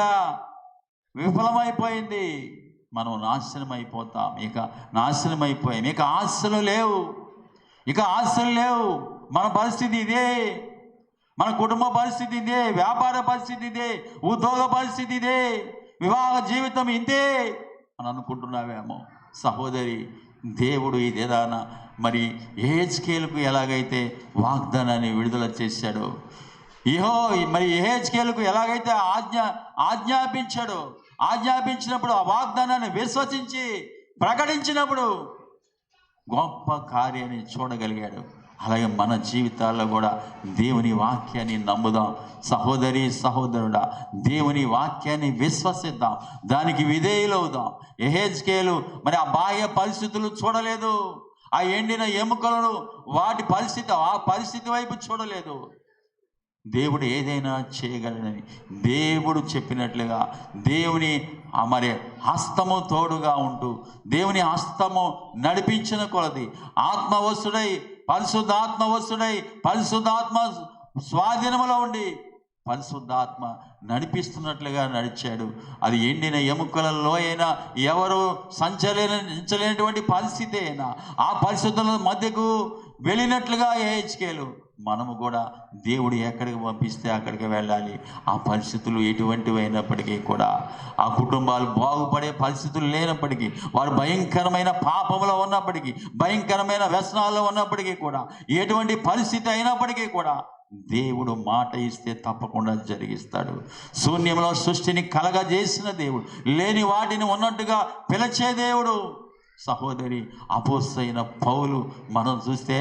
విఫలమైపోయింది, మనం నాశనం అయిపోతాం. ఇక నాశనం అయిపోయాం, ఇక ఆశలు లేవు, ఇక ఆశలు లేవు. మన పరిస్థితి ఇదే, మన కుటుంబ పరిస్థితి ఇదే, వ్యాపార పరిస్థితి ఇదే, ఉద్యోగ పరిస్థితి ఇదే, వివాహ జీవితం ఇంతే అని అనుకుంటున్నావేమో సహోదరి. దేవుడు ఇదేదానా మరి యెహెజ్కేలుకు ఎలాగైతే వాగ్దానాన్ని విడుదల చేశాడో, మరి యెహెజ్కేలుకు ఎలాగైతే ఆజ్ఞాపించాడో, ఆజ్ఞాపించినప్పుడు ఆ వాగ్దానాన్ని విశ్వసించి ప్రకటించినప్పుడు గొప్ప కార్యాన్ని చూడగలిగాడు. అలాగే మన జీవితాల్లో కూడా దేవుని వాక్యాన్ని నమ్ముదాం సహోదరి సహోదరుడా. దేవుని వాక్యాన్ని విశ్వసిద్దాం, దానికి విధేయులవుదాం. యెహెజ్కేలు మరి ఆ బాహ్య పరిస్థితులు చూడలేదు, ఆ ఎండిన ఎముకలను వాటి పరిస్థితి వైపు చూడలేదు. దేవుడు ఏదైనా చేయగలడని దేవుడు చెప్పినట్లుగా దేవుని మరి హస్తము తోడుగా ఉంటూ, దేవుని హస్తము నడిపించిన కొలది ఆత్మవశుడై పరిశుద్ధాత్మ స్వాధీనములో ఉండి పరిశుద్ధాత్మ నడిపిస్తున్నట్లుగా నడిచాడు. అది ఎండిన ఎముకలలో అయినా, ఎవరు సంచరించలేనటువంటి పరిస్థితి అయినా ఆ పరిశుద్ధుల మధ్యకు వెళ్ళినట్లుగా యెహెజ్కేలు మనము కూడా దేవుడు ఎక్కడికి పంపిస్తే అక్కడికి వెళ్ళాలి. ఆ పరిస్థితులు ఎటువంటివి అయినప్పటికీ కూడా, ఆ కుటుంబాలు బాగుపడే పరిస్థితులు లేనప్పటికీ, వారు భయంకరమైన పాపంలో ఉన్నప్పటికీ, భయంకరమైన వ్యసనాల్లో ఉన్నప్పటికీ కూడా, ఎటువంటి పరిస్థితి అయినప్పటికీ కూడా దేవుడు మాట ఇస్తే తప్పకుండా జరిగిస్తాడు. శూన్యంలో సృష్టిని కలగజేసిన దేవుడు, లేని వాటిని ఉన్నట్టుగా పిలిచే దేవుడు. సహోదరి, అపోస్తలుడైన పౌలు మనం చూస్తే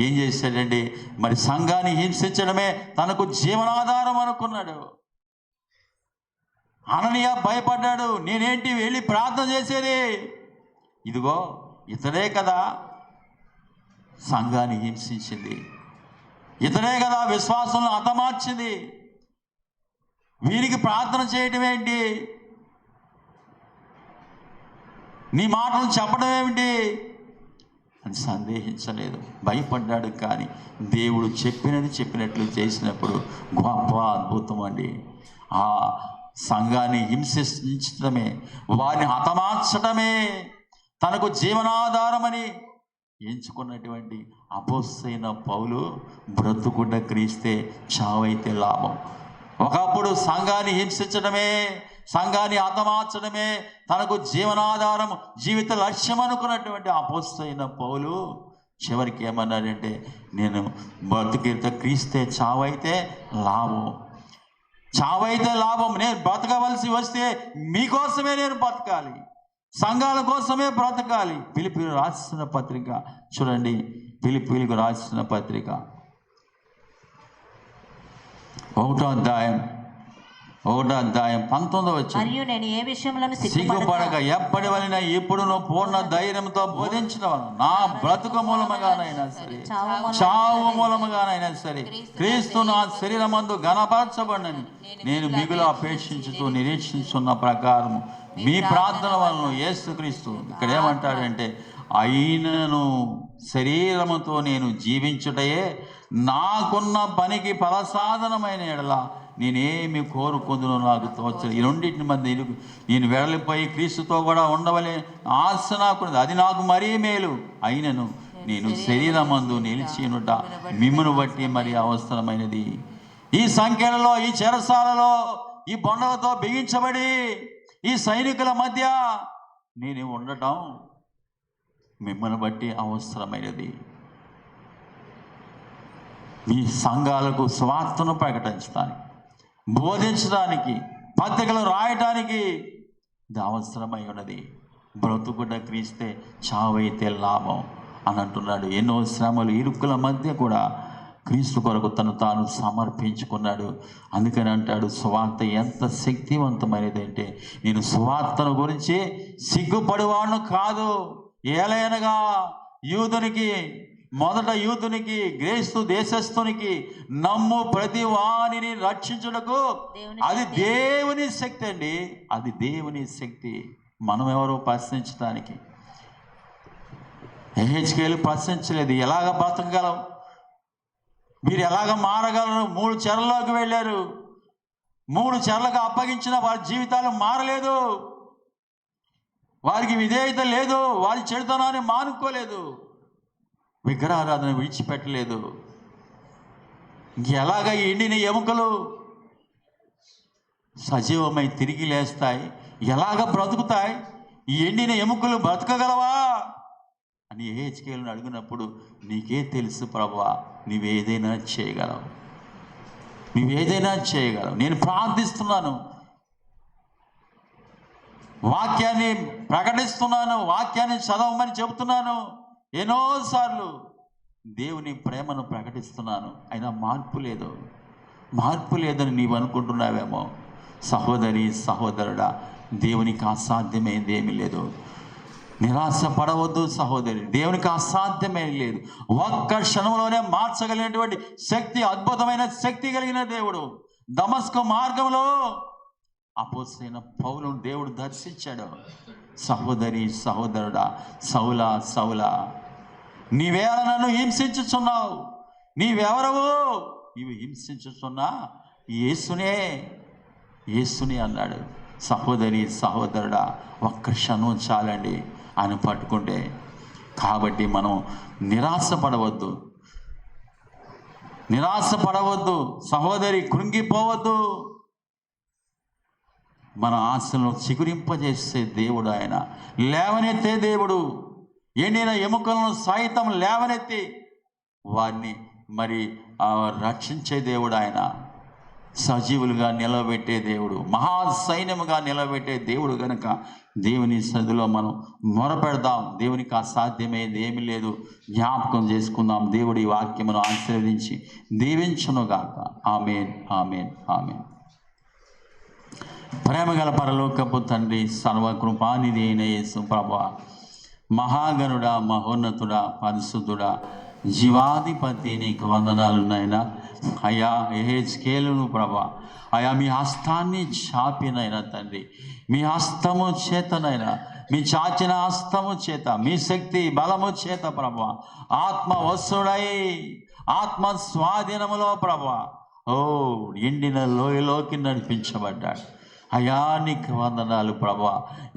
ఏం చేశాడండి? మరి సంఘాన్ని హింసించడమే తనకు జీవనాధారం అనుకున్నాడు. అననీయ భయపడ్డాడు, నేనేంటి వెళ్ళి ప్రార్థన చేసేది? ఇదిగో ఇతడే కదా సంఘాన్ని హింసించింది, ఇతడే కదా విశ్వాసంలో హతమార్చింది, వీరికి ప్రార్థన చేయటం ఏంటి, నీ మాటలు చెప్పడం ఏమిటి అని సందేహించలేదు, భయపడ్డాడు. కానీ దేవుడు చెప్పినట్లు చేసినప్పుడు గొప్ప అద్భుతం అండి. ఆ సంఘాన్ని హింసించడమే, వారిని హతమార్చడమే తనకు జీవనాధారమని ఎంచుకున్నటువంటి అపోస్తలుడైన పౌలు బ్రతుకుట క్రీస్తే, చావైతే లాభం. ఒకప్పుడు సంఘాన్ని హింసించడమే, సంఘాన్ని హతమార్చడమే తనకు జీవనాధారం, జీవిత లక్ష్యం అనుకున్నటువంటి అపోస్తలుడైన పౌలు చివరికి ఏమన్నాడంటే, నేను బ్రతుకుట క్రీస్తే, చావైతే లాభం. చావైతే లాభం. నేను బ్రతకవలసి వస్తే మీకోసమే నేను బ్రతకాలి, సంఘాల కోసమే బ్రతకాలి. ఫిలిప్పీయులకు రాసిన పత్రిక చూడండి, ఫిలిప్పీయులకు రాసిన పత్రిక 1వ అధ్యాయం 19వ మరియు నేను ఏ విషయంలో సిగ్గుపడక ఎప్పటి వలన ఇప్పుడును పూర్ణ ధైర్యంతో బోధించడం, నా బ్రతుకు మూలముగానైనా సరే, చావు మూలముగానైనా సరే, క్రీస్తు నా శరీరమందు ఘనపరచబడినని నేను మిగులు అపేక్షించుతూ నిరీక్షించున్న ప్రకారము మీ ప్రార్థన వలన యేసుక్రీస్తు. ఇక్కడ ఏమంటాడంటే, అయినను శరీరముతో నేను జీవించుటయే నాకున్న పనికి ఫలసాధనమైన ఎడల నేనేమి కోరుకుందునో నాకు తోచదు. ఈ రెండింటి మధ్య నేను వెళ్ళిపోయి క్రీస్తుతో కూడా ఉండవలే ఆశ నాకున్నది, అది నాకు మరీ మేలు. అయినను నేను శరీరమందు నిలిచినుట మిమ్మును బట్టి మరి అవసరమైనది. ఈ సంఖ్యలలో, ఈ చెరసాలలో, ఈ బొండలతో బిగించబడి ఈ సైనికుల మధ్య నేను ఉండటం మిమ్మల్ని బట్టి అవసరమైనది. మీ సంఘాలకు స్వార్థను ప్రకటించడానికి, బోధించడానికి, పత్రికలు రాయటానికి ఇది అవసరమై ఉన్నది. బ్రతుకుట క్రీస్తే, చావైతే లాభం అని అంటున్నాడు. ఎన్నో శ్రమలు, ఇరుకుల మధ్య కూడా క్రీస్తు కొరకు తాను సమర్పించుకున్నాడు. అందుకని అంటాడు, సువార్త ఎంత శక్తివంతమైనది అంటే, నేను సువార్తను గురించి సిగ్గుపడివాడును కాదు. ఏలైనగా యూదునికి మొదట యూదునికి, గ్రీస్తు దేశస్థునికి, నమ్ము ప్రతి వానిని రక్షించుటకు అది దేవుని శక్తి అండి. అది దేవుని శక్తి. మనం ఎవరో ప్రశ్నించడానికి. యెహెజ్కేలు ప్రశ్నించలేదు. ఎలాగ బ్రతకగలం, మీరు ఎలాగ మారగలరు? 3 చెరలోకి వెళ్ళారు. 3 చెరలకు అప్పగించిన వారి జీవితాలు మారలేదు. వారికి విధేయత లేదు. వారి చెడుతనాన్ని మానుకోలేదు. విగ్రహారాధన విడిచిపెట్టలేదు. ఎలాగ ఎండిన ఎముకలు సజీవమై తిరిగి లేస్తాయి? ఎలాగ బ్రతుకుతాయి? ఈ ఎండిన ఎముకలు బ్రతకగలవా అని యెహెజ్కేలును అడిగినప్పుడు, నీకే తెలుసు ప్రభువా, నువ్వేదైనా చేయగలవు, నువ్వేదైనా చేయగలవు. నేను ప్రార్థిస్తున్నాను, వాక్యాన్ని ప్రకటిస్తున్నాను, వాక్యాన్ని చదవమని చెబుతున్నాను. ఎన్నోసార్లు దేవుని ప్రేమను ప్రకటిస్తున్నాను. అయినా మార్పు లేదు. మార్పు లేదని నీవు అనుకుంటున్నావేమో. సహోదరి, సహోదరుడా, దేవునికి అసాధ్యమైంది ఏమీ లేదు. నిరాశ పడవద్దు సహోదరి. దేవునికి అసాధ్యమే లేదు. ఒక్క క్షణంలోనే మార్చగలిగినటువంటి శక్తి, అద్భుతమైన శక్తి కలిగిన దేవుడు. దమస్కు మార్గంలో అపోస్తలుడైన పౌలును దేవుడు దర్శించాడు. సహోదరి, సహోదరుడా, సౌలా, సౌలా, నీవేళ నన్ను హింసించుచున్నావు, నీవెవరవు? నీవు హింసించుచున్నా యేసునే అన్నాడు. సహోదరి, సహోదరుడా, ఒక్క క్షణం చాలండి ఆయన పట్టుకుంటే. కాబట్టి మనం నిరాశపడవద్దు, నిరాశపడవద్దు సహోదరి, కృంగిపోవద్దు. మన ఆశలను చిగురింపజేసే దేవుడు ఆయన. లేవనెత్తే దేవుడు. ఎండిన ఎముకలను సైతం లేవనెత్తి వారిని మరి రక్షించే దేవుడు ఆయన. సజీవులుగా నిలబెట్టే దేవుడు, మహాసైన్యముగా నిలబెట్టే దేవుడు కనుక దేవుని సన్నిధిలో మనం మొరపెడదాం. దేవునికి అసాధ్యమైంది ఏమీ లేదు. జ్ఞాపకం చేసుకుందాం. దేవుడి వాక్యమును ఆశీర్వదించి దీవించునుగాక. ఆమేన్, ఆమేన్, ఆమేన్. ప్రేమగల పరలోకపు తండ్రి, సర్వకృపానిధి అయిన యేసు ప్రభువా, మహాగణుడా, మహోన్నతుడా, పరిశుద్ధుడా, జీవాధిపతి, నీకు వందనాలున్నాయినా. అయ్యా యెహెజ్కేలును ప్రభా, అయ్యా మీ హస్తాన్ని చాపినైనా తండ్రి, మీ హస్తము చేతనైనా, మీ చాచిన హస్తము చేత, మీ శక్తి బలము చేత ప్రభా, ఆత్మ వశుడై ఆత్మ స్వాధీనములో ప్రభా ఎండిన లోయలోకి నడిపించబడ్డాడు. అయ్యా నీకు వందనాలు ప్రభా.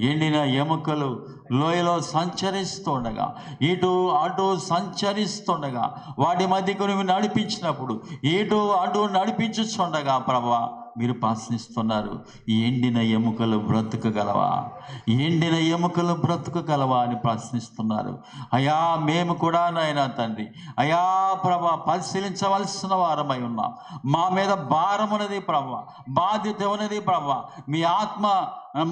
ఎండిన ఎముకలు లోయలో సంచరిస్తుండగా, ఇటు అటు సంచరిస్తుండగా, వాటి మధ్యకు నువ్వు నడిపించినప్పుడు ఇటు అటు నడిపించుచుండగా ప్రభా మీరు ప్రశ్నిస్తున్నారు, ఎండిన ఎముకలు బ్రతుకగలవా, ఎండిన ఎముకలు బ్రతుకగలవా అని ప్రశ్నిస్తున్నారు. అయ్యా మేము కూడా నాయనా తండ్రి, అయ్యా ప్రభా పరిశీలించవలసిన వారమై ఉన్నాం. మా మీద భారం ఉన్నది ప్రభా, బాధ్యత ఉన్నది ప్రభా. మీ ఆత్మ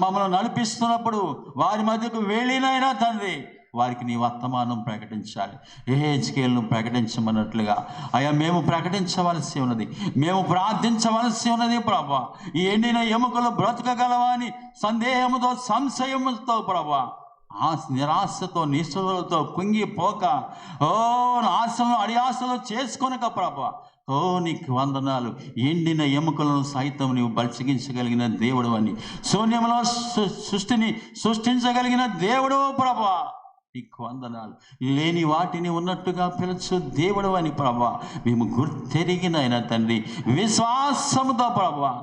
మమ్మల్ని నడిపిస్తున్నప్పుడు వారి మధ్యకు వెళ్ళినైనా తండ్రి వారికి నీ వర్తమానం ప్రకటించాలి. యెహెజ్కేలును ప్రకటించమన్నట్లుగా అయ్యా మేము ప్రకటించవలసి ఉన్నది, మేము ప్రార్థించవలసి ఉన్నది ప్రభా. ఈ ఎండిన ఎముకలు బ్రతకగలవా అని సందేహముతో, సంశయముతో ప్రభా, నిరాశతో, నిస్సులతో కుంగిపోక, ఆశలను అడియాశలు చేసుకొనక ప్రభా, నీకు వందనాలు. ఎండిన ఎముకలను సైతం నీవు బలిగించగలిగిన దేవుడు అని, శూన్యంలో సృష్టిని సృష్టించగలిగిన దేవుడు ప్రభా, నీకు వందనాలు. లేని వాటిని ఉన్నట్టుగా పిలుచు దేవుడు అని ప్రభా మేము గుర్తెరిగినైనా తండ్రి, విశ్వాసముతో ప్రభా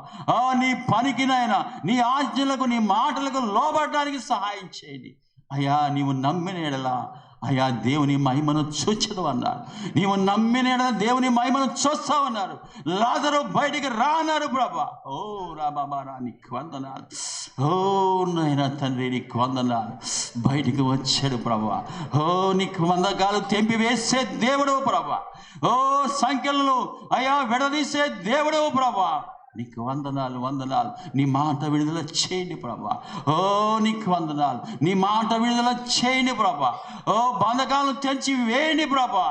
నీ పనికినైనా, నీ ఆజ్ఞలకు, నీ మాటలకు లోబడడానికి సహాయం చేయండి అయ్యా. నీవు నమ్మిన ఎడలా అయ్యా దేవుని మహిమను చూచదు అన్నారు. నీవు నమ్మిన ఎడల దేవుని మహిమను చూస్తావన్నారు. లాజరు బయటికి రా అన్నారు ప్రభా. రా బాబా రా, నీకు వందనాలు. నాయనా తండ్రి నీకు వందనాలు. బయటికి వచ్చాడు ప్రభా. నీకు వందకాలు తెంపివేసే దేవుడు ప్రభా. సంఖ్యలను అయ్యా విడదీసే దేవుడు ప్రభా. నీకు వందనాలు, వందనాలు. నీ మాట విడుదల చేయండి ప్రభా. నీకు వందనాలు. నీ మాట విడుదల చేయండి ప్రభా. బంధకాలను తెంచి వేయండి ప్రభా.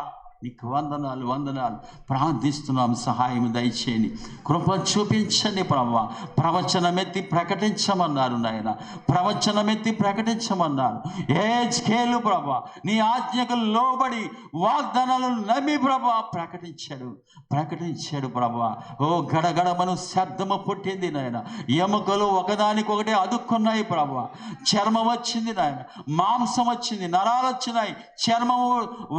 నీకు వందనాలు వందనాలు ప్రార్థిస్తున్నాం. సహాయం దయచేయండి, కృప చూపించండి ప్రభువా. ప్రవచనమెత్తి ప్రకటించమన్నారు నాయన, ప్రవచనమెత్తి ప్రకటించమన్నారు. హెజ్కేలు ప్రభువా నీ ఆజ్ఞకు లోబడి వాగ్దానాలు నమ్మి ప్రభువా ప్రకటించాడు ప్రభువా. ఓ గడగడమను శబ్దము పుట్టింది నాయన, ఎముకలు ఒకదానికొకటి అదుక్కున్నాయి ప్రభువా. చర్మం వచ్చింది నాయన, మాంసం వచ్చింది, నరాలు వచ్చినాయి, చర్మము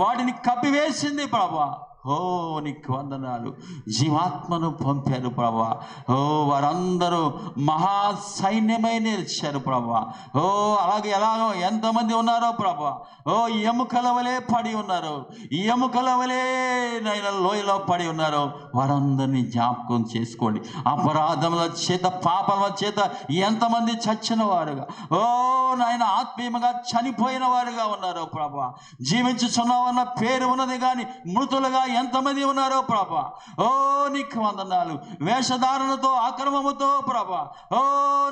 వాటిని కప్పివేసింది ప్రభా. ఓ నీకు వందనాలు. జీవాత్మను పంపారు ప్రభా. ఓ వారందరూ మహా సైన్యమై నిలిచారు ప్రభా. ఓ అలాగే ఎలాగో ఎంతమంది ఉన్నారో ప్రభా. ఓ ఎముకల వలె పడి ఉన్నారు, ఎముకల వలె నైనా లోయలో పడి ఉన్నారు. వారందరినీ జ్ఞాపకం చేసుకోండి. అపరాధముల చేత పాపముల చేత ఎంతమంది చచ్చిన వారుగా, ఓ నాయన ఆత్మీయంగా చనిపోయిన వారుగా ఉన్నారు ప్రభా. జీవించుచున్నావన్న పేరు ఉన్నది కానీ మృతులుగా ఎంతమంది ఉన్నారో ప్రభా. ఓ నీకు వందనాలు. వేషధారణతో అక్రమముతో ప్రభా, ఓ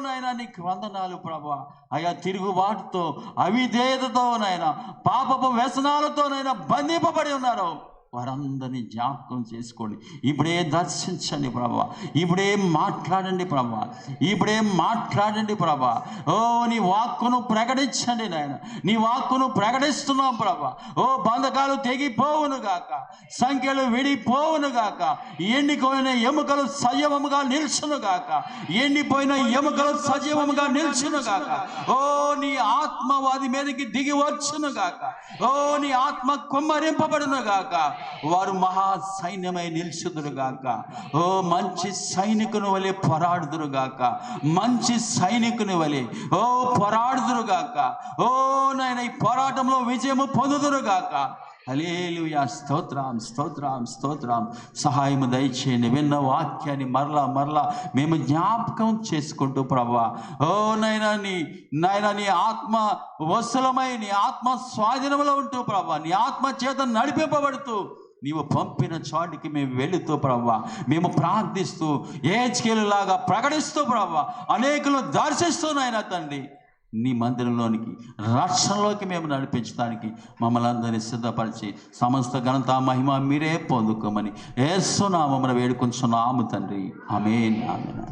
నాయన నీకు వందనాలు ప్రభా. అయా తిరుగుబాటుతో అవిధేయతతో నాయన పాపపు వ్యసనాలతో నాయన బంధింపబడి ఉన్నారు. వారందరినీ జ్ఞాపకం చేసుకోండి. ఇప్పుడే దర్శించండి ప్రభా, ఇప్పుడే మాట్లాడండి ప్రభా, ఇప్పుడే మాట్లాడండి ప్రభా. ఓ నీ వాక్కును ప్రకటించండి నాయన, నీ వాక్కును ప్రకటిస్తున్నాం ప్రభా. ఓ బంధకాలు తెగిపోవును గాక, సంఖ్యలు విడిపోవును గాక, ఎండిపోయిన ఎముకలు సజీవముగా నిల్చును గాక, ఎండిపోయిన ఎముకలు సజీవముగా నిల్చును గాక. ఓ నీ ఆత్మ వారి మీదకి దిగి వచ్చును గాక, ఓ నీ ఆత్మ కుమ్మరింపబడును గాక. వారు మహా సైన్యమై నిల్చుదురుగాక. ఓ మంచి సైనికుని వలె పోరాడుదురుగాక, మంచి సైనికుని వలె ఓ పోరాడుదురుగాక. ఓ నాయన ఈ పోరాటంలో విజయము పొందుదురుగాక. హల్లెలూయా. స్తోత్రం స్తోత్రం స్తోత్రం. సహాయము దయచేయండి. విన్న వాక్యాన్ని మరలా మేము జ్ఞాపకం చేసుకుంటూ ప్రభా, ఓ నాయన నీ ఆత్మ వశులమై నీ ఆత్మ స్వాధీనంలో ఉంటూ ప్రభా, నీ ఆత్మ చేత నడిపింపబడుతూ నీవు పంపిన చోటికి మేము వెళుతూ ప్రభా, మేము ప్రార్థిస్తూ హెజ్కేలులాగా ప్రకటిస్తూ ప్రభా, అనేకులు దర్శిస్తూ నాయన తండ్రి నీ మందిరంలోనికి రక్షణలోకి మేము నడిపించడానికి మమ్మల్ని అందరినీ సిద్ధపరిచి సమస్త ఘనత మహిమ మీరే పొందుకోమని యేసు నామమున వేడుకొంచున్నాము తండ్రి. ఆమేన్ ఆమేన్.